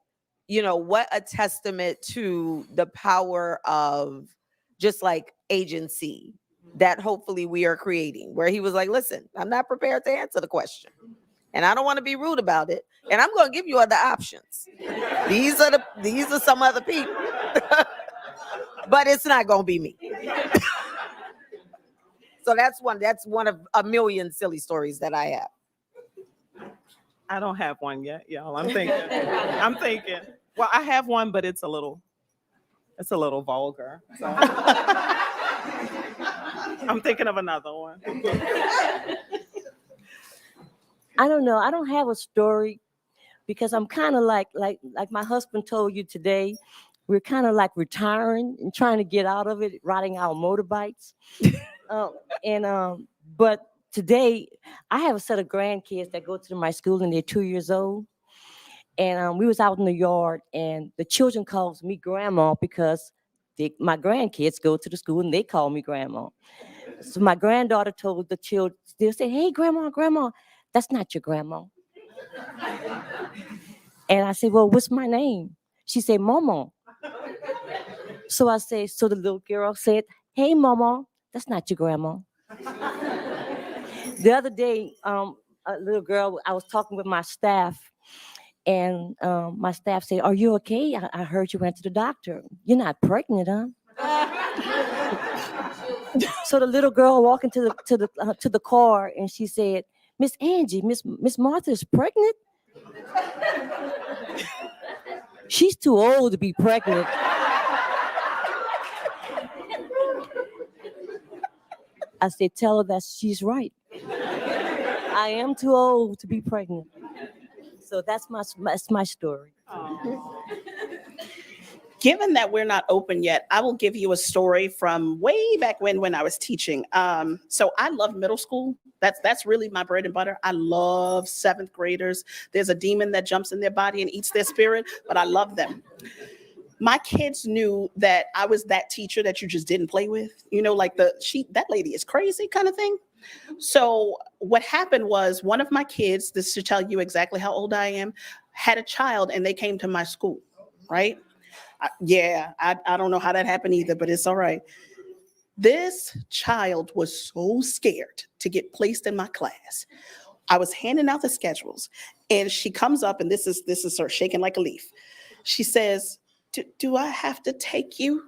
[SPEAKER 5] what a testament to the power of just like agency that hopefully we are creating, where he was like, "Listen, I'm not prepared to answer the question, and I don't want to be rude about it, and I'm going to give you other options. These are some other people." But it's not gonna be me. So that's one of a million silly stories that I have.
[SPEAKER 4] I don't have one yet, y'all. I'm thinking. Well, I have one, but it's a little vulgar. So. I'm thinking of another one.
[SPEAKER 3] I don't know. I don't have a story because I'm kind of like my husband told you today. We're kind of like retiring and trying to get out of it, riding our motorbikes. But today I have a set of grandkids that go to my school, and they're 2 years old. And we was out in the yard, and the children calls me grandma because my grandkids go to the school and they call me grandma. So my granddaughter told the children, they'll say, "Hey, grandma, that's not your grandma." And I said, "Well, what's my name?" She said, "Mama." So the little girl said, "Hey, Mama, that's not your grandma." The other day, a little girl, I was talking with my staff, and my staff said, "Are you okay? I heard you went to the doctor. You're not pregnant, huh?" So the little girl walked into the car, and she said, "Miss Angie, Miss Martha's pregnant." She's too old to be pregnant. I said, tell her that she's right. I am too old to be pregnant. So that's my story.
[SPEAKER 1] Given that we're not open yet, I will give you a story from way back when I was teaching. So I love middle school. That's really my bread and butter. I love seventh graders. There's a demon that jumps in their body and eats their spirit, but I love them. My kids knew that I was that teacher that you just didn't play with, like that lady is crazy kind of thing. So what happened was one of my kids, this should tell you exactly how old I am, had a child and they came to my school, right? I don't know how that happened either, but it's all right. This child was so scared to get placed in my class. I was handing out the schedules and she comes up and this is her shaking like a leaf. She says, do I have to take you?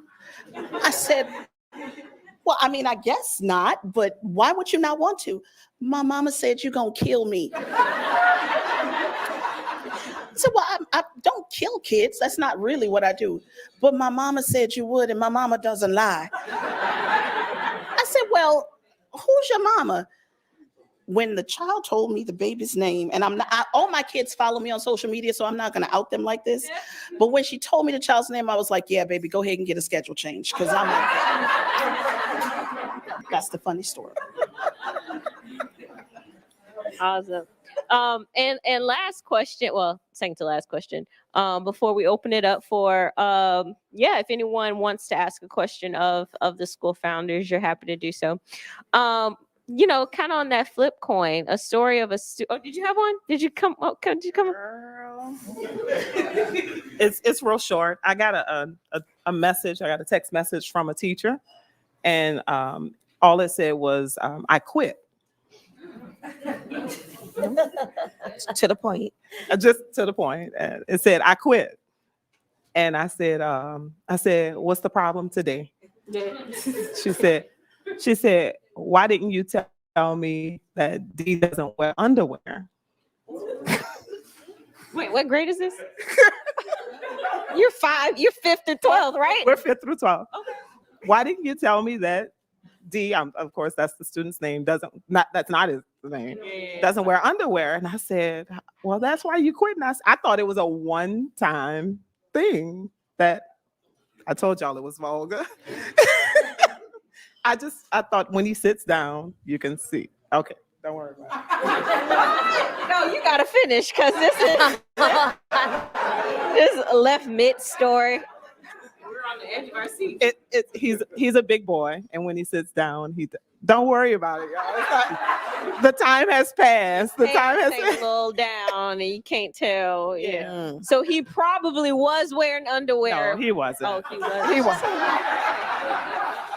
[SPEAKER 1] I said, well, I mean, I guess not, but why would you not want to? My mama said you're going to kill me. So, well, I don't kill kids. That's not really what I do. But my mama said you would, and my mama doesn't lie. I said, well, who's your mama? When the child told me the baby's name, and all my kids follow me on social media, so I'm not going to out them like this. But when she told me the child's name, I was like, yeah, baby, go ahead and get a schedule change. Because that's the funny story.
[SPEAKER 2] Awesome. And last question, well, second to last question, before we open it up for, if anyone wants to ask a question of the school founders, you're happy to do so. Kind of on that flip coin, a story of oh, did you have one? Did you come?
[SPEAKER 4] Girl. It's real short. I got a message. I got a text message from a teacher, and all it said was, "I quit."
[SPEAKER 5] To the point.
[SPEAKER 4] Just to the point. And it said, "I quit," and I said, "What's the problem today?" She said, "Why didn't you tell me that D doesn't wear underwear?"
[SPEAKER 2] Wait, what grade is this? You're 5th through 12th, right?
[SPEAKER 4] We're 5th through 12th.
[SPEAKER 2] Okay.
[SPEAKER 4] Why didn't you tell me that D, of course, that's the student's name, that's not his name, doesn't wear underwear? And I said, well, that's why you quit. And I thought it was a one-time thing that I told y'all it was vulgar. I thought when he sits down, you can see. Okay, don't worry about it.
[SPEAKER 2] No, you gotta finish because this is this left mid story. We're on the edge of our seat.
[SPEAKER 4] He's a big boy, and when he sits down, don't worry about it, y'all. The time has passed. The time has passed.
[SPEAKER 2] A little down, and you can't tell.
[SPEAKER 4] Yeah.
[SPEAKER 2] So he probably was wearing underwear.
[SPEAKER 4] No, he wasn't.
[SPEAKER 2] Oh, he wasn't.
[SPEAKER 4] He wasn't.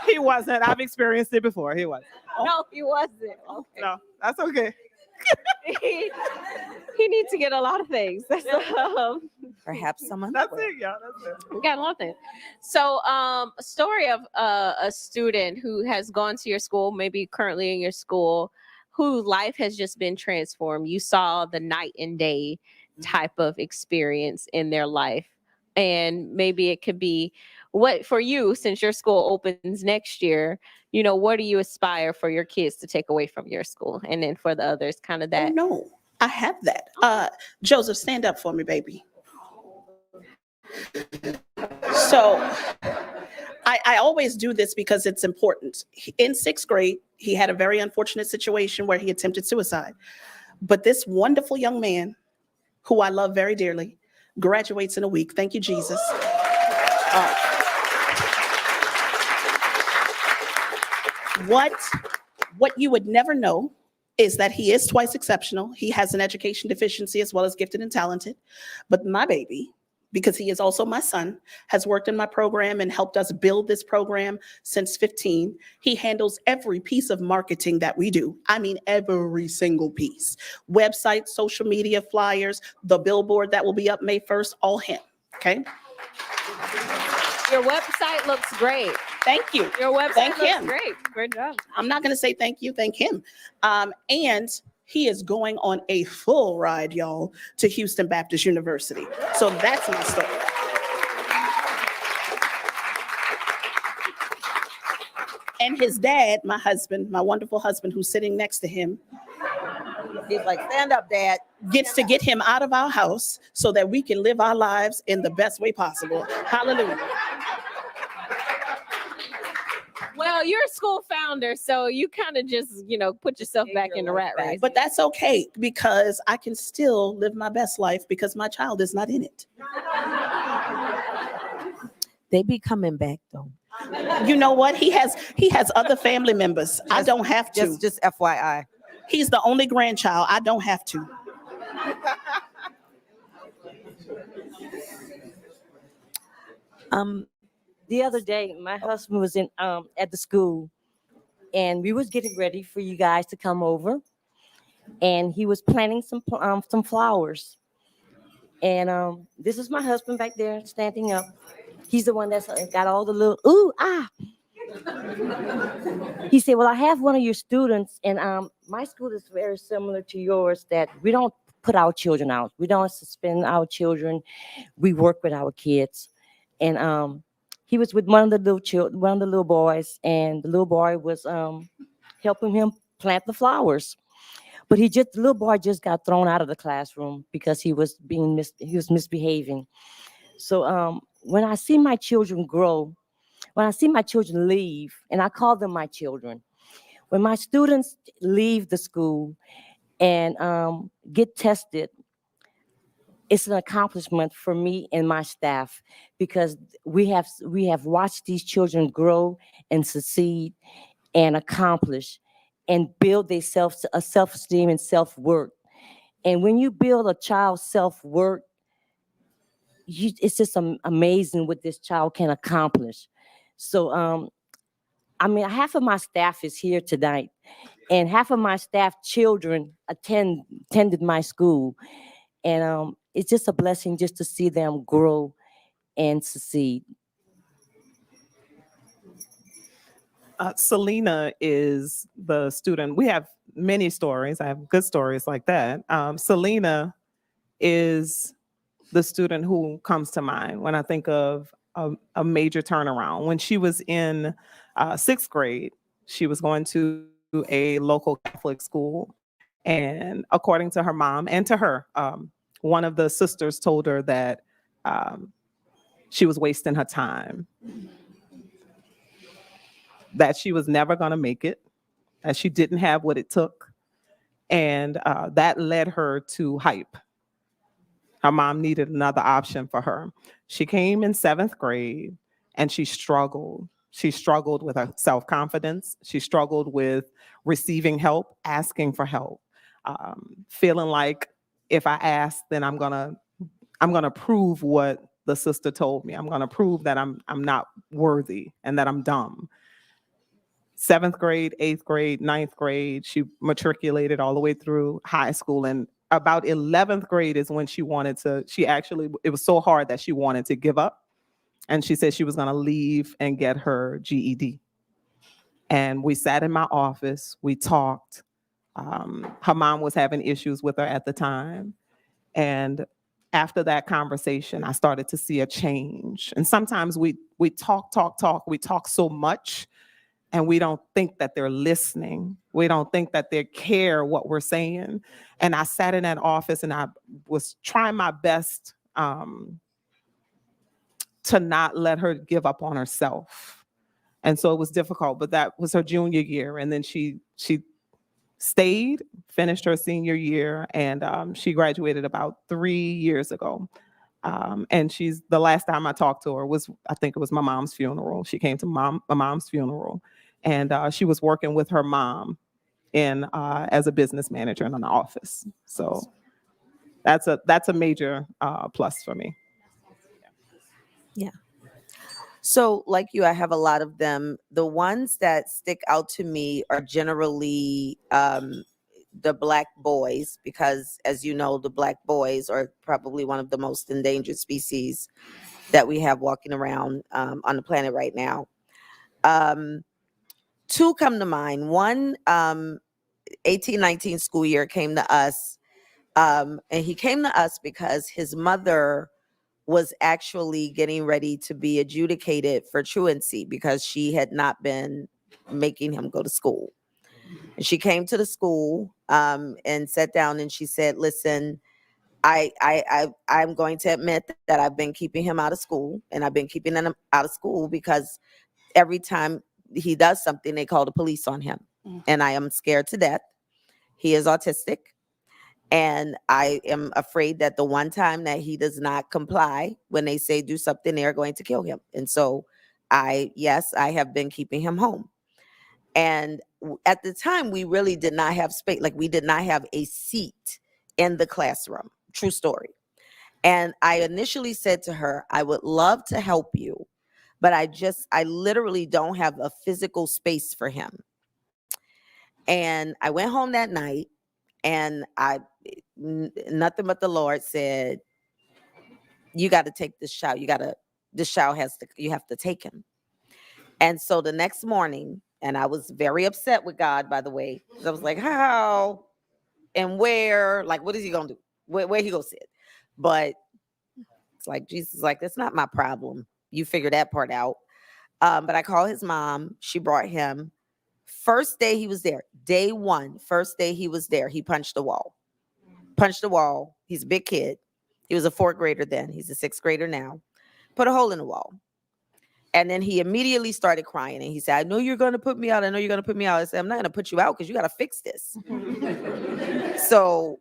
[SPEAKER 4] He wasn't. I've experienced it before. He wasn't.
[SPEAKER 2] No, he wasn't. Okay.
[SPEAKER 4] No, that's okay.
[SPEAKER 2] he needs to get a lot of things. That's
[SPEAKER 5] Perhaps someone.
[SPEAKER 4] That's it, y'all. That's it.
[SPEAKER 2] We got a lot of things. So, a story of a student who has gone to your school, maybe currently in your school, whose life has just been transformed. You saw the night and day type of experience in their life. And maybe it could be what for you, since your school opens next year, what do you aspire for your kids to take away from your school? And then for the others, kind of that.
[SPEAKER 1] Oh, no, I have that. Joseph, stand up for me, baby. So I always do this because it's important. In 6th grade, he had a very unfortunate situation where he attempted suicide. But this wonderful young man, who I love very dearly, graduates in a week. Thank you, Jesus. What you would never know is that he is twice exceptional. He has an education deficiency as well as gifted and talented. But my baby, because he is also my son, has worked in my program and helped us build this program since 15. He handles every piece of marketing that we do. I mean, every single piece. Website, social media, flyers, the billboard that will be up May 1st, all him, okay?
[SPEAKER 2] Your website looks great.
[SPEAKER 1] Thank you.
[SPEAKER 2] Your website
[SPEAKER 1] Thank
[SPEAKER 2] looks
[SPEAKER 1] him.
[SPEAKER 2] great. Great job.
[SPEAKER 1] I'm not going to say thank you, thank him. And he is going on a full ride, y'all, to Houston Baptist University. So that's my story. And his dad, my husband, my wonderful husband who's sitting next to him,
[SPEAKER 5] He's like, stand up, Dad.
[SPEAKER 1] gets to get him out of our house so that we can live our lives in the best way possible. Hallelujah.
[SPEAKER 2] Well, you're a school founder, so you kind of just, put yourself back in the rat race.
[SPEAKER 1] But that's okay because I can still live my best life because my child is not in it.
[SPEAKER 6] They be coming back though.
[SPEAKER 1] You know what? He has other family members. I don't have to.
[SPEAKER 5] Just FYI.
[SPEAKER 1] He's the only grandchild. I don't have to.
[SPEAKER 3] The other day, my husband was in at the school, and we was getting ready for you guys to come over, and he was planting some flowers. And this is my husband back there standing up. He's the one that's got all the little ooh ah. He said, "Well, I have one of your students, and my school is very similar to yours. That we don't put our children out. We don't suspend our children. We work with our kids." And he was with one of the little boys, and the little boy was helping him plant the flowers. But the little boy just got thrown out of the classroom because he was misbehaving. So when I see my children grow, when I see my children leave, and I call them my children, when my students leave the school and get tested, it's an accomplishment for me and my staff because we have watched these children grow and succeed and accomplish and build their self-esteem and self-worth. And when you build a child's self-worth, it's just amazing what this child can accomplish. So, half of my staff is here tonight, and half of my staff children attended my school. And it's just a blessing just to see them grow and succeed.
[SPEAKER 4] Selena is the student. We have many stories. I have good stories like that. Selena is the student who comes to mind when I think of a major turnaround. When she was in 6th grade, she was going to a local Catholic school. And according to her mom and to her, one of the sisters told her that she was wasting her time, that she was never going to make it, that she didn't have what it took. And that led her to hype. Her mom needed another option for her. She came in 7th grade and she struggled. She struggled with her self-confidence. She struggled with receiving help, asking for help, feeling like if I ask, then I'm gonna prove what the sister told me. I'm gonna prove that I'm not worthy and that I'm dumb. 7th grade, 8th grade, 9th grade, she matriculated all the way through high school. And about 11th grade is when it was so hard that she wanted to give up. And she said she was gonna leave and get her GED. And we sat in my office, we talked. Her mom was having issues with her at the time. And after that conversation, I started to see a change. And sometimes we talk so much, and we don't think that they're listening. We don't think that they care what we're saying. And I sat in that office and I was trying my best to not let her give up on herself. And so it was difficult, but that was her junior year. And then she stayed, finished her senior year, and she graduated about 3 years ago. And the last time I talked to her I think it was my mom's funeral. She came to my mom's funeral, and she was working with her mom as a business manager in an office. So that's a major plus for me.
[SPEAKER 6] Yeah.
[SPEAKER 5] So like you, I have a lot of them. The ones that stick out to me are generally the Black boys, because as you know, the Black boys are probably one of the most endangered species that we have walking around on the planet right now. Two come to mind. One, 1819 school year came to us, and he came to us because his mother was actually getting ready to be adjudicated for truancy because she had not been making him go to school. And she came to the school and sat down and she said, listen, I'm going to admit that I've been keeping him out of school, and I've been keeping him out of school because every time he does something, they call the police on him. And I am scared to death. He is autistic. And I am afraid that the one time that he does not comply, when they say do something, they're going to kill him. And so I have been keeping him home. And at the time, we really did not have space. Like, we did not have a seat in the classroom. True story. And I initially said to her, I would love to help you, but I literally don't have a physical space for him. And I went home that night, and nothing but the Lord said, you got to take this child. You have to take him. And so the next morning, and I was very upset with God, by the way, because I was like, how and where? Like, what is he going to do? Where he going to sit? But it's like, Jesus is like, that's not my problem. You figure that part out. But I called his mom. She brought him. First day he was there, day one, first day he was there, he punched the wall. He's a big kid. He was a 4th grader then. He's a 6th grader now. Put a hole in the wall. And then he immediately started crying. And he said, I know you're going to put me out. I said, I'm not going to put you out because you got to fix this. So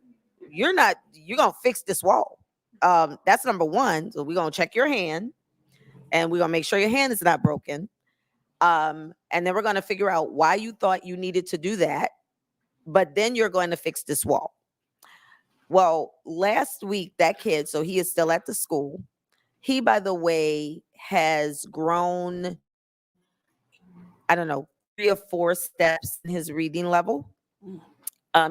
[SPEAKER 5] you're going to fix this wall. That's number one. So we're going to check your hand, and we're going to make sure your hand is not broken. And then we're going to figure out why you thought you needed to do that. But then you're going to fix this wall. Well, last week, that kid, so he is still at the school. He, by the way, has grown, I don't know, 3 or 4 steps in his reading level.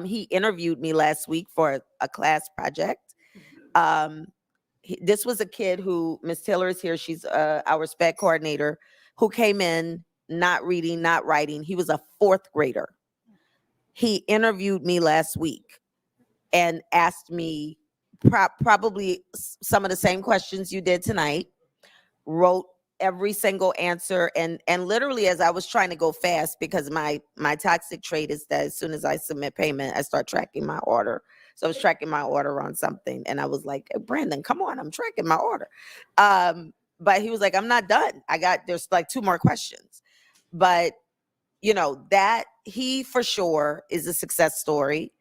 [SPEAKER 5] He interviewed me last week for a class project. This was a kid who, Miss Taylor is here, she's our SPED coordinator, who came in not reading, not writing. He was a 4th grader. He interviewed me last week and asked me probably some of the same questions you did tonight, wrote every single answer. And literally, as I was trying to go fast, because my toxic trait is that as soon as I submit payment, I start tracking my order. So I was tracking my order on something, and I was like, hey, Brandon, come on, I'm tracking my order. But he was like, I'm not done. There's like 2 more questions. But, that he for sure is a success story.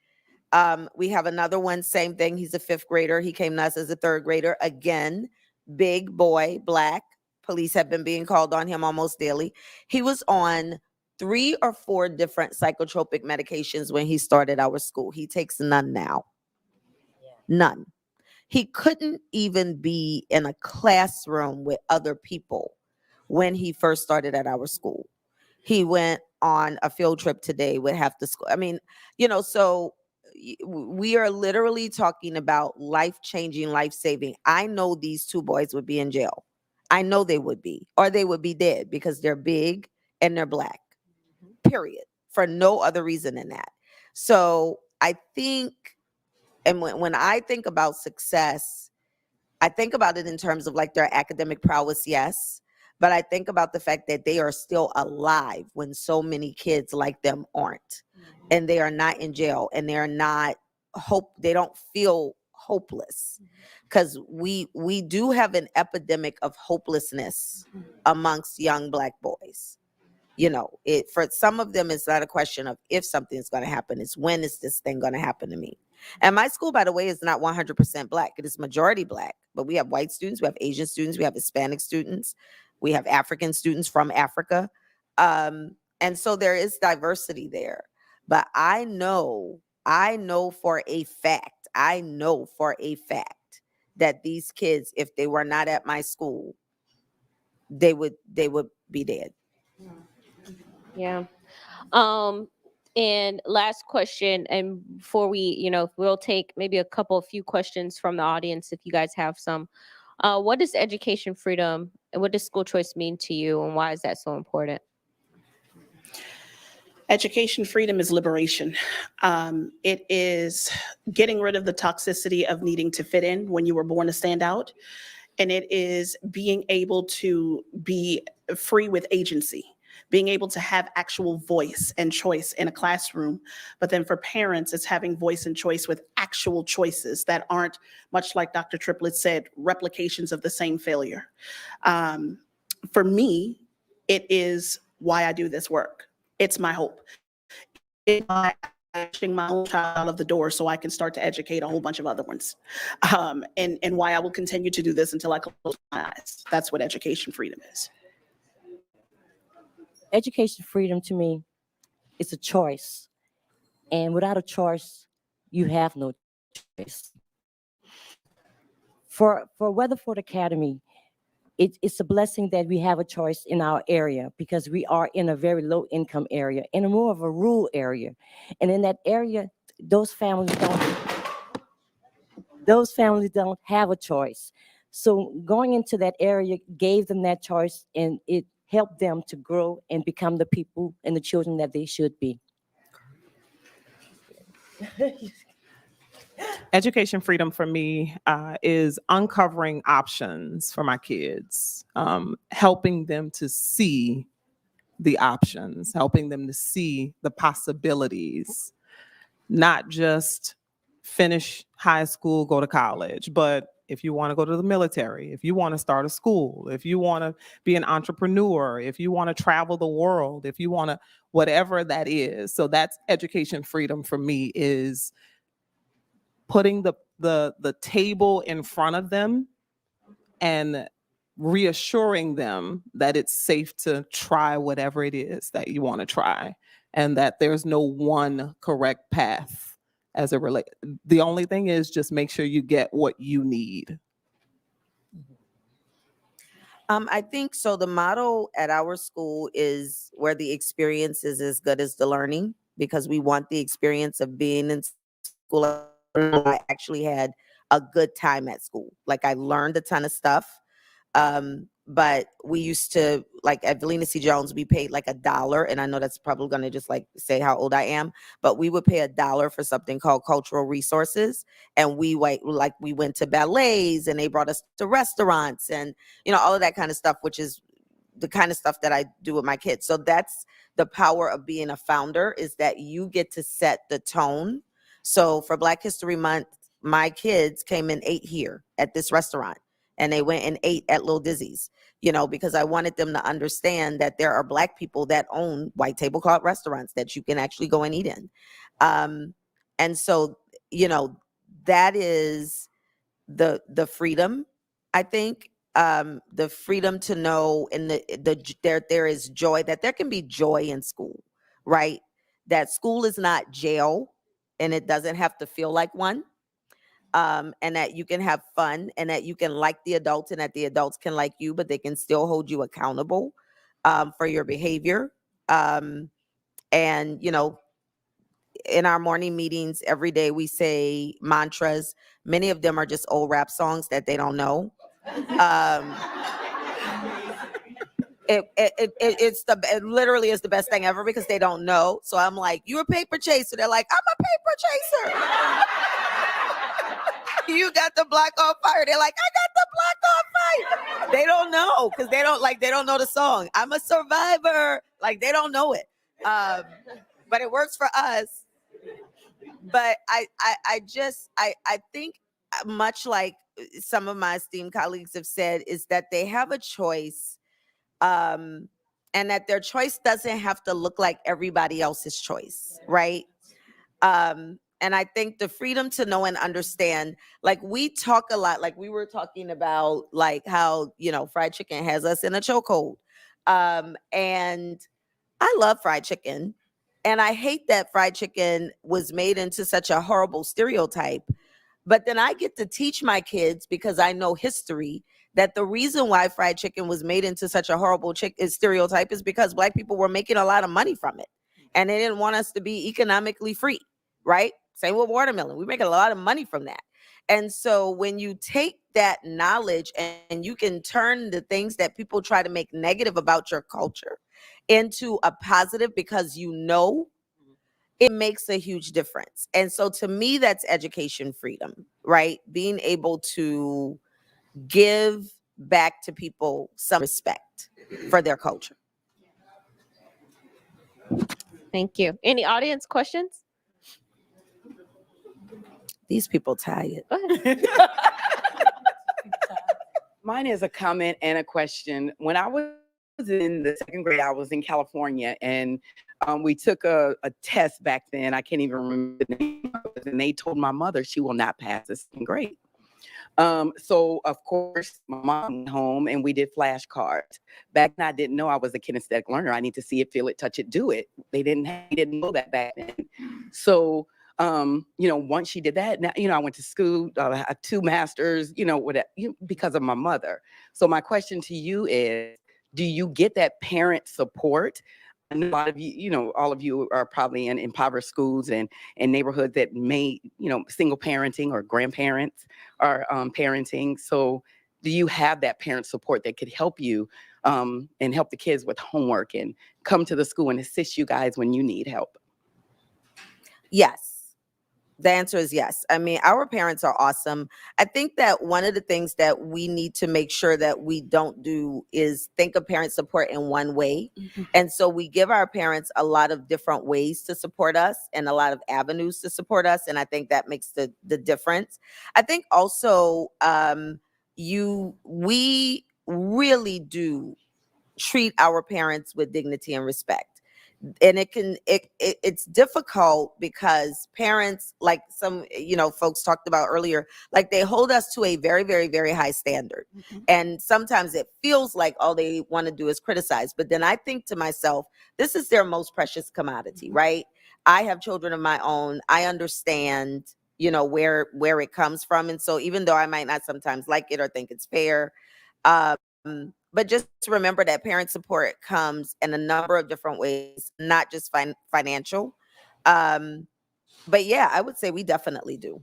[SPEAKER 5] We have another one, same thing. He's a 5th grader. He came to us as a 3rd grader. Again, big boy, Black. Police have been being called on him almost daily. He was on 3 or 4 different psychotropic medications when he started our school. He takes none now. None. He couldn't even be in a classroom with other people when he first started at our school. He went on a field trip today with half the school. I mean, so we are literally talking about life-changing, life-saving. I know these 2 boys would be in jail. I know they would be, or they would be dead, because they're big and they're Black, period, for no other reason than that. So I think, and when I think about success, I think about it in terms of like their academic prowess, yes, but I think about the fact that they are still alive when so many kids like them aren't, and they are not in jail, and they don't feel hopeless, because we do have an epidemic of hopelessness amongst young Black boys. For some of them, it's not a question of if something's going to happen, it's when is this thing going to happen to me. And my school, by the way, is not 100% Black. It is majority Black, but we have white students, we have Asian students, we have Hispanic students, we have African students from Africa. And so there is diversity there. But I know for a fact that these kids, if they were not at my school, they would be dead.
[SPEAKER 2] Yeah. And last question, and before we, we'll take maybe a few questions from the audience if you guys have some. What does education freedom and what does school choice mean to you, and why is that so important?
[SPEAKER 1] Education freedom is liberation. It is getting rid of the toxicity of needing to fit in when you were born to stand out. And it is being able to be free with agency. being able to have actual voice and choice in a classroom. But then for parents, it's having voice and choice with actual choices that aren't, much like Dr. Triplett said, replications of the same failure. For me, it is why I do this work. It's my hope. It's why I'm pushing my own child out of the door so I can start to educate a whole bunch of other ones. And why I will continue to do this until I close my eyes. That's what education freedom is.
[SPEAKER 3] Education freedom to me is a choice. And without a choice, you have no choice. For Weatherford Academy, it's a blessing that we have a choice in our area because we are in a very low income area, in a more of a rural area. And in that area, those families don't have a choice. So going into that area gave them that choice, and it helped them to grow and become the people and the children that they should be.
[SPEAKER 4] Education freedom for me is uncovering options for my kids, helping them to see the options, helping them to see the possibilities, not just finish high school, go to college, but if you want to go to the military, if you want to start a school, if you want to be an entrepreneur, if you want to travel the world, if you want to, whatever that is. So that's education freedom for me, is putting the table in front of them and reassuring them that it's safe to try whatever it is that you want to try, and that there's no one correct path as it relates. The only thing is just make sure you get what you need.
[SPEAKER 5] I think so. The model at our school is where the experience is as good as the learning, because we want the experience of being in school. I actually had a good time at school. Like, I learned a ton of stuff. But we used to, like at Valina C. Jones, we paid like $1. And I know that's probably going to just like say how old I am, but we would pay $1 for something called cultural resources. And we went to ballets, and they brought us to restaurants and, all of that kind of stuff, which is the kind of stuff that I do with my kids. So that's the power of being a founder, is that you get to set the tone. So for Black History Month, my kids came and ate here at this restaurant, and they went and ate at Lil Dizzy's, because I wanted them to understand that there are Black people that own white tablecloth restaurants that you can actually go and eat in. And so, that is the freedom, I think, the freedom to know, and there is joy, that there can be joy in school, right? That school is not jail, and it doesn't have to feel like one. And that you can have fun, and that you can like the adults, and that the adults can like you, but they can still hold you accountable for your behavior. And, in our morning meetings every day, we say mantras. Many of them are just old rap songs that they don't know. It literally is the best thing ever, because they don't know. So I'm like, "You're a paper chaser." They're like, "I'm a paper chaser." You got the block on fire. They're like, "I got the block on fire." They don't know, because they don't know the song. I'm a survivor. Like, they don't know it. But it works for us. But I think, much like some of my esteemed colleagues have said, is that they have a choice, and that their choice doesn't have to look like everybody else's choice, right? And I think the freedom to know and understand, like, we talk a lot, like we were talking about, like how, fried chicken has us in a chokehold. And I love fried chicken. And I hate that fried chicken was made into such a horrible stereotype. But then I get to teach my kids, because I know history, that the reason why fried chicken was made into such a horrible stereotype is because Black people were making a lot of money from it. And they didn't want us to be economically free, right? Same with watermelon. We make a lot of money from that. And so when you take that knowledge and you can turn the things that people try to make negative about your culture into a positive, because it makes a huge difference. And so to me, that's education freedom, right? Being able to give back to people some respect for their culture.
[SPEAKER 2] Thank you. Any audience questions?
[SPEAKER 5] These people tired.
[SPEAKER 2] Go ahead.
[SPEAKER 7] Mine is a comment and a question. When I was in the second grade, I was in California, and we took a test back then. I can't even remember the name of it, and they told my mother she will not pass the second grade. So of course, my mom went home and we did flashcards. Back then, I didn't know I was a kinesthetic learner. I need to see it, feel it, touch it, do it. They didn't know that back then. So once she did that, now, I went to school, I had 2 masters, because of my mother. So my question to you is, do you get that parent support? I know a lot of you, all of you are probably in impoverished schools and neighborhoods that may, single parenting or grandparents are parenting. So do you have that parent support that could help you and help the kids with homework and come to the school and assist you guys when you need help?
[SPEAKER 5] Yes. The answer is yes. I mean, our parents are awesome. I think that one of the things that we need to make sure that we don't do is think of parent support in one way.
[SPEAKER 1] Mhm.
[SPEAKER 5] And so we give our parents a lot of different ways to support us and a lot of avenues to support us. And I think that makes the difference. I think also we really do treat our parents with dignity and respect. And it's difficult because parents, like some folks talked about earlier, like they hold us to a very, very, very high standard.
[SPEAKER 1] Mhm.
[SPEAKER 5] And sometimes it feels like all they want to do is criticize. But then I think to myself, this is their most precious commodity, right? I have children of my own. I understand where it comes from. And so even though I might not sometimes like it or think it's fair, but just remember that parent support comes in a number of different ways, not just financial. But yeah, I would say we definitely do.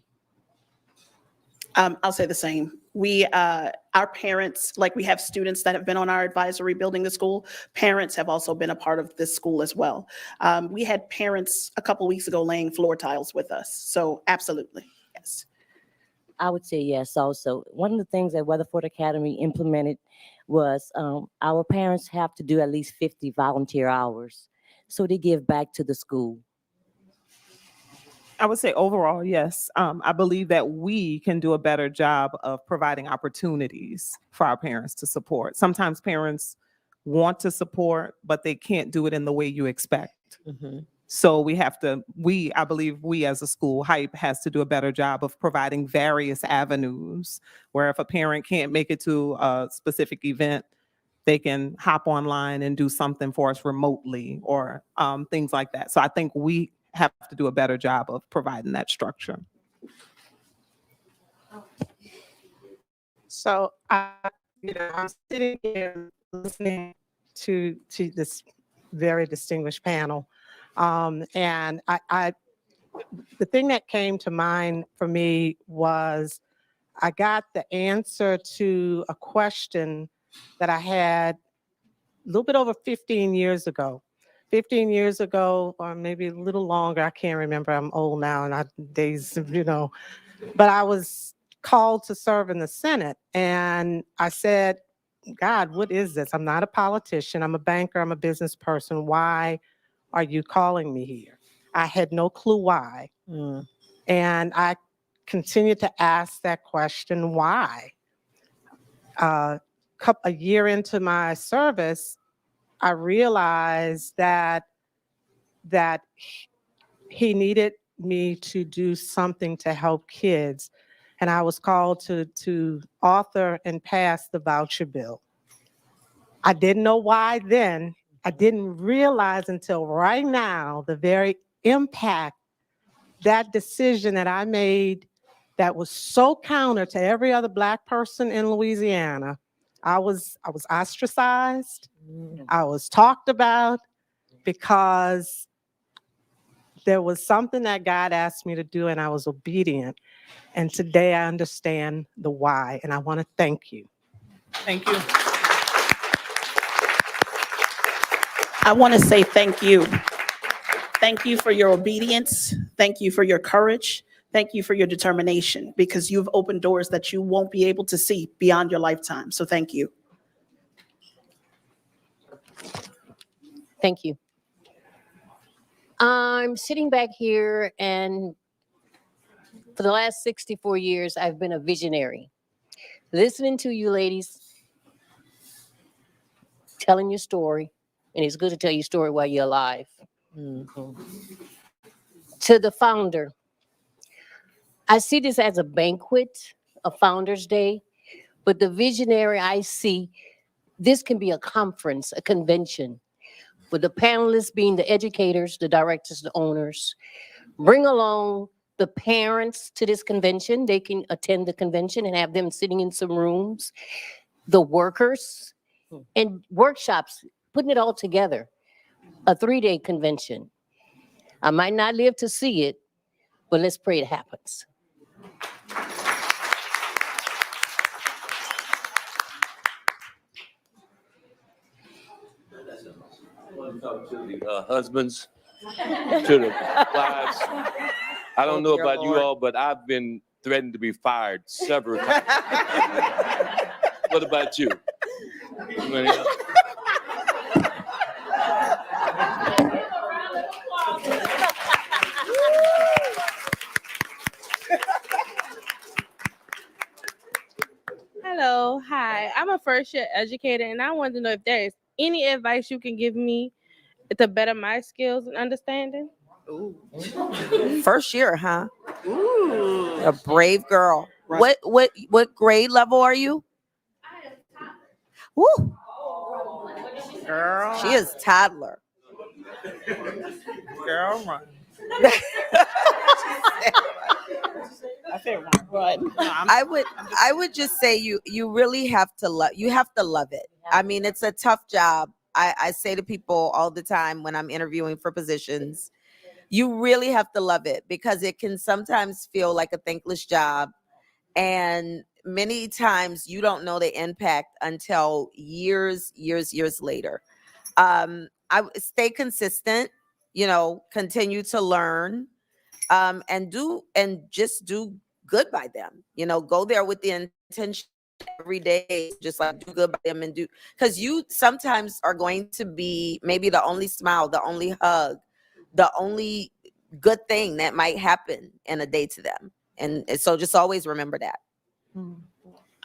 [SPEAKER 1] I'll say the same. Our parents, like we have students that have been on our advisory building the school. Parents have also been a part of this school as well. We had parents a couple weeks ago laying floor tiles with us. So absolutely, yes.
[SPEAKER 3] I would say yes also. One of the things that Weatherford Academy implemented was our parents have to do at least 50 volunteer hours. So they give back to the school.
[SPEAKER 4] I would say overall, yes. I believe that we can do a better job of providing opportunities for our parents to support. Sometimes parents want to support, but they can't do it in the way you expect.
[SPEAKER 5] Mm-hmm.
[SPEAKER 4] So I believe we as a school, HYPE has to do a better job of providing various avenues where if a parent can't make it to a specific event, they can hop online and do something for us remotely or things like that. So I think we have to do a better job of providing that structure.
[SPEAKER 8] So I'm sitting here listening to this very distinguished panel, and I the thing that came to mind for me was I got the answer to a question that I had a little bit over 15 years ago. 15 years ago, or maybe a little longer, I can't remember. I'm old now, and but I was called to serve in the Senate, and I said, God, what is this? I'm not a politician. I'm a banker. I'm a business person. Why are you calling me here? I had no clue why. And I continued to ask that question, why? A year into my service, I realized that he needed me to do something to help kids. And I was called to author and pass the voucher bill. I didn't know why then. I didn't realize until right now the very impact that decision that I made that was so counter to every other Black person in Louisiana. I was ostracized. I was talked about because there was something that God asked me to do and I was obedient. And today I understand the why, and I want to thank you.
[SPEAKER 4] Thank you.
[SPEAKER 1] I want to say thank you. Thank you for your obedience. Thank you for your courage. Thank you for your determination, because you've opened doors that you won't be able to see beyond your lifetime. So thank you.
[SPEAKER 2] Thank you.
[SPEAKER 9] I'm sitting back here, and for the last 64 years, I've been a visionary. Listening to you ladies, telling your story, and it's good to tell your story while you're alive. Mhm. To the founder, I see this as a banquet, a Founders Day, but the visionary I see, this can be a conference, a convention, with the panelists being the educators, the directors, the owners. Bring along the parents to this convention. They can attend the convention and have them sitting in some rooms, the workers, and workshops, putting it all together. A 3-day convention. I might not live to see it, but let's pray it happens.
[SPEAKER 10] Talk to the husbands, to the wives. I don't know
[SPEAKER 5] dear
[SPEAKER 10] about you
[SPEAKER 5] Lord.
[SPEAKER 10] all, but I've been threatened to be fired several times. What about you? Anybody else?
[SPEAKER 11] Hello, hi. I'm a first year educator, and I want to know if there is any advice you can give me to better my skills and understanding.
[SPEAKER 5] First year, huh?
[SPEAKER 1] Ooh.
[SPEAKER 5] A brave girl.
[SPEAKER 1] Right.
[SPEAKER 5] What grade level are you? Woo,
[SPEAKER 4] Girl,
[SPEAKER 5] she is toddler.
[SPEAKER 4] girl, run. I said run.
[SPEAKER 1] Run.
[SPEAKER 5] I would just say you really have to love it. I mean, it's a tough job. I say to people all the time when I'm interviewing for positions, you really have to love it, because it can sometimes feel like a thankless job. And many times you don't know the impact until years later. I would stay consistent, continue to learn, and just do good by them. Go there with the intention every day, just like do good by them, and do, because you sometimes are going to be maybe the only smile, the only hug, the only good thing that might happen in a day to them. And so just always remember that.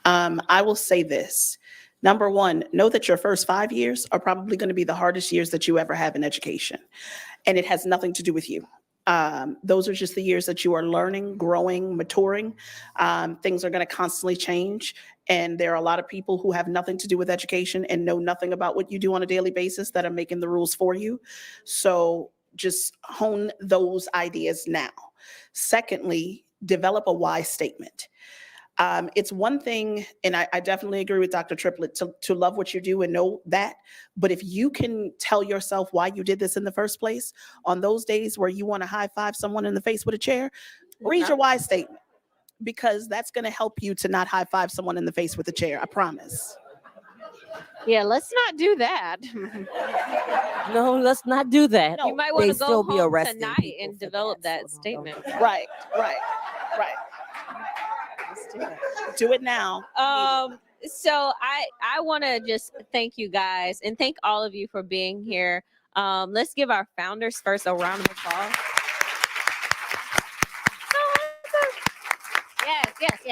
[SPEAKER 1] I will say this. Number one, know that your first 5 years are probably going to be the hardest years that you ever have in education. And it has nothing to do with you. Those are just the years that you are learning, growing, maturing. Things are going to constantly change. And there are a lot of people who have nothing to do with education and know nothing about what you do on a daily basis that are making the rules for you. So just hone those ideas now. Secondly, develop a why statement. It's one thing, and I definitely agree with Dr. Triplett, to love what you do and know that. But if you can tell yourself why you did this in the first place, on those days where you want to high five someone in the face with a chair, read your why statement, because that's going to help you to not high five someone in the face with a chair. I promise.
[SPEAKER 2] Yeah, let's not do that.
[SPEAKER 3] No, let's not do that.
[SPEAKER 2] You might want
[SPEAKER 5] They
[SPEAKER 2] to go
[SPEAKER 5] still be
[SPEAKER 2] home
[SPEAKER 5] arresting
[SPEAKER 2] tonight
[SPEAKER 5] people
[SPEAKER 2] and
[SPEAKER 5] for
[SPEAKER 2] develop
[SPEAKER 5] that,
[SPEAKER 2] that
[SPEAKER 5] so don't
[SPEAKER 2] statement.
[SPEAKER 5] do that.
[SPEAKER 1] Right. Do it now.
[SPEAKER 2] So I want to just thank you guys and thank all of you for being here. Let's give our founders first a round of applause. Yes.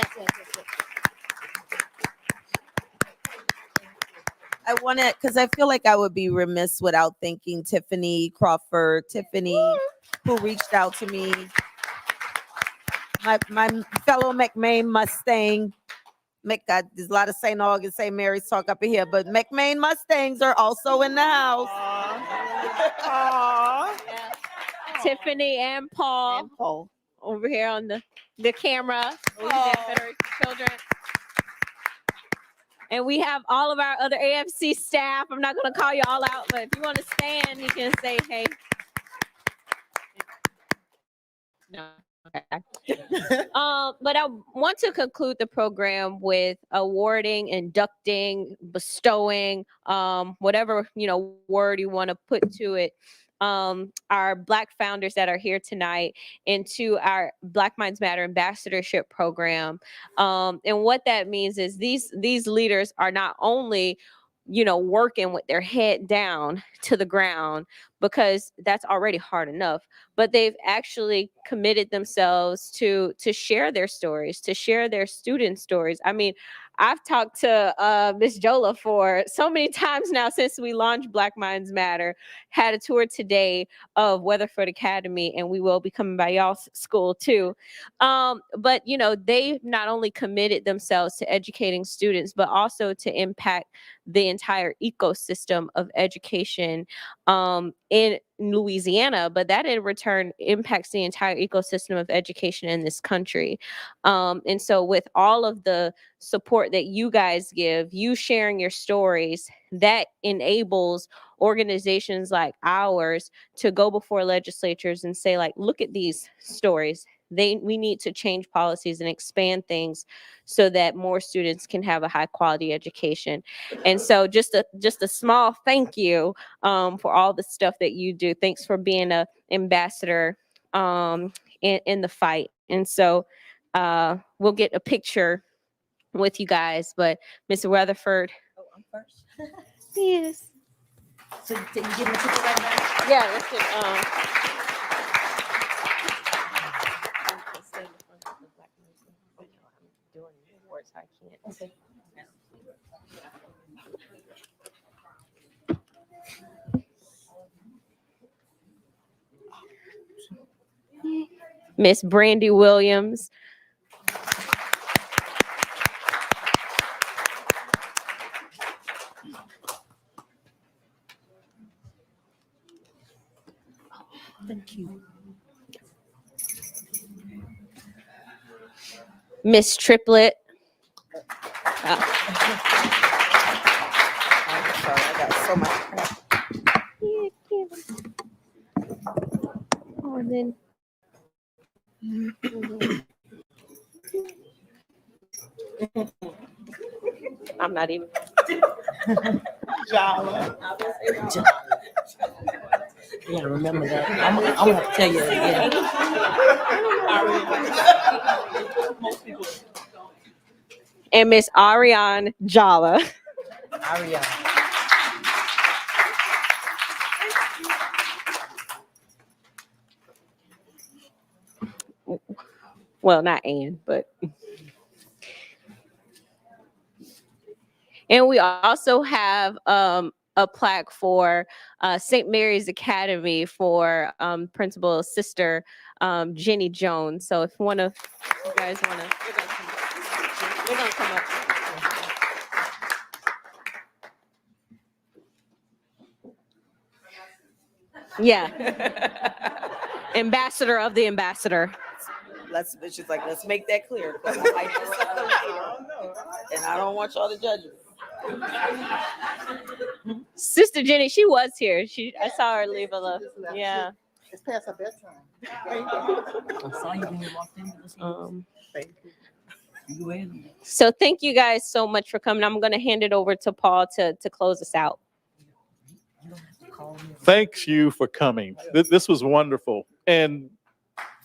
[SPEAKER 5] I want to, because I feel like I would be remiss without thanking Tiffany Crawford, who reached out to me. My fellow McMain Mustang. There's a lot of St. August, St. Mary's talk up in here, but McMain Mustangs are also in the house.
[SPEAKER 2] Yeah. Tiffany and Paul over here on the camera. Louisiana Federation Children. And we have all of our other AFC staff. I'm not going to call you all out, but if you want to stand, you can say, hey. No. Okay. But I want to conclude the program with awarding, inducting, bestowing, whatever word you want to put to it, our Black founders that are here tonight into our Black Minds Matter ambassadorship program. And what that means is these leaders are not only working with their head down to the ground, because that's already hard enough. But they've actually committed themselves to share their stories, to share their student stories. I mean, I've talked to Miss Jolla for so many times now since we launched Black Minds Matter. Had a tour today of Weatherford Academy, and we will be coming by y'all's school too. But they not only committed themselves to educating students, but also to impact the entire ecosystem of education in Louisiana, but that in return impacts the entire ecosystem of education in this country. And so with all of the support that you guys give, you sharing your stories, that enables organizations like ours to go before legislatures and say, like, look at these stories. We need to change policies and expand things so that more students can have a high quality education. And so just a small thank you for all the stuff that you do. Thanks for being an ambassador in the fight. And so we'll get a picture with you guys, but Mr. Weatherford.
[SPEAKER 3] Oh, I'm first.
[SPEAKER 2] Yes.
[SPEAKER 3] So you give me a picture right now?
[SPEAKER 2] Yeah, that's it. I can't.
[SPEAKER 3] Okay.
[SPEAKER 2] Miss Brandy Williams.
[SPEAKER 3] Thank you.
[SPEAKER 2] Miss Triplett.
[SPEAKER 5] I'm sorry, I got so much crap.
[SPEAKER 2] Oh, and then I'm not even.
[SPEAKER 4] Jolla.
[SPEAKER 3] Yeah, remember that. I'm gonna have to tell you again.
[SPEAKER 2] And Miss Arianne Jolla.
[SPEAKER 3] Arianne.
[SPEAKER 2] Well, not Anne, but. And we also have a plaque for St. Mary's Academy for Principal's sister, Jenny Jones. So if one of you guys want to, we're going to come up. Yeah. Ambassador of the ambassador.
[SPEAKER 5] She's like, let's make that clear, because I might do something later, and I don't want y'all to judge me.
[SPEAKER 2] Sister Jenny, she was here. I saw her leave a little. Yeah.
[SPEAKER 12] It's past her bedtime.
[SPEAKER 3] I saw you when you walked in.
[SPEAKER 12] Thank you.
[SPEAKER 2] So thank you guys so much for coming. I'm going to hand it over to Paul to close us out.
[SPEAKER 13] Thank you for coming. This was wonderful. And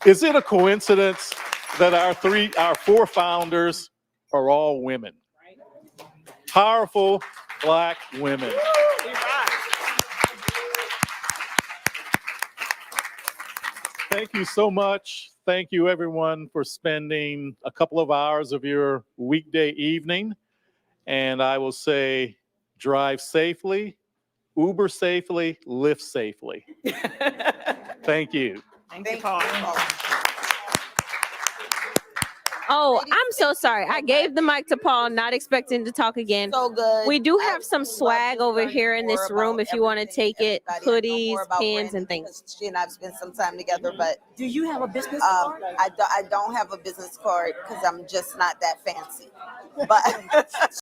[SPEAKER 13] is it a coincidence that our four founders are all women? Powerful Black women. Thank you so much. Thank you, everyone, for spending a couple of hours of your weekday evening. And I will say, drive safely, Uber safely, Lyft safely. Thank you.
[SPEAKER 4] Thank you, Paul.
[SPEAKER 2] Oh, I'm so sorry. I gave the mic to Paul, not expecting to talk again.
[SPEAKER 5] So good.
[SPEAKER 2] We do have some swag over here in this room if you want to take it. Hoodies, pins, and things.
[SPEAKER 5] She and I've spent some time together, but
[SPEAKER 3] Do you have a business card?
[SPEAKER 5] I don't have a business card because I'm just not that fancy. But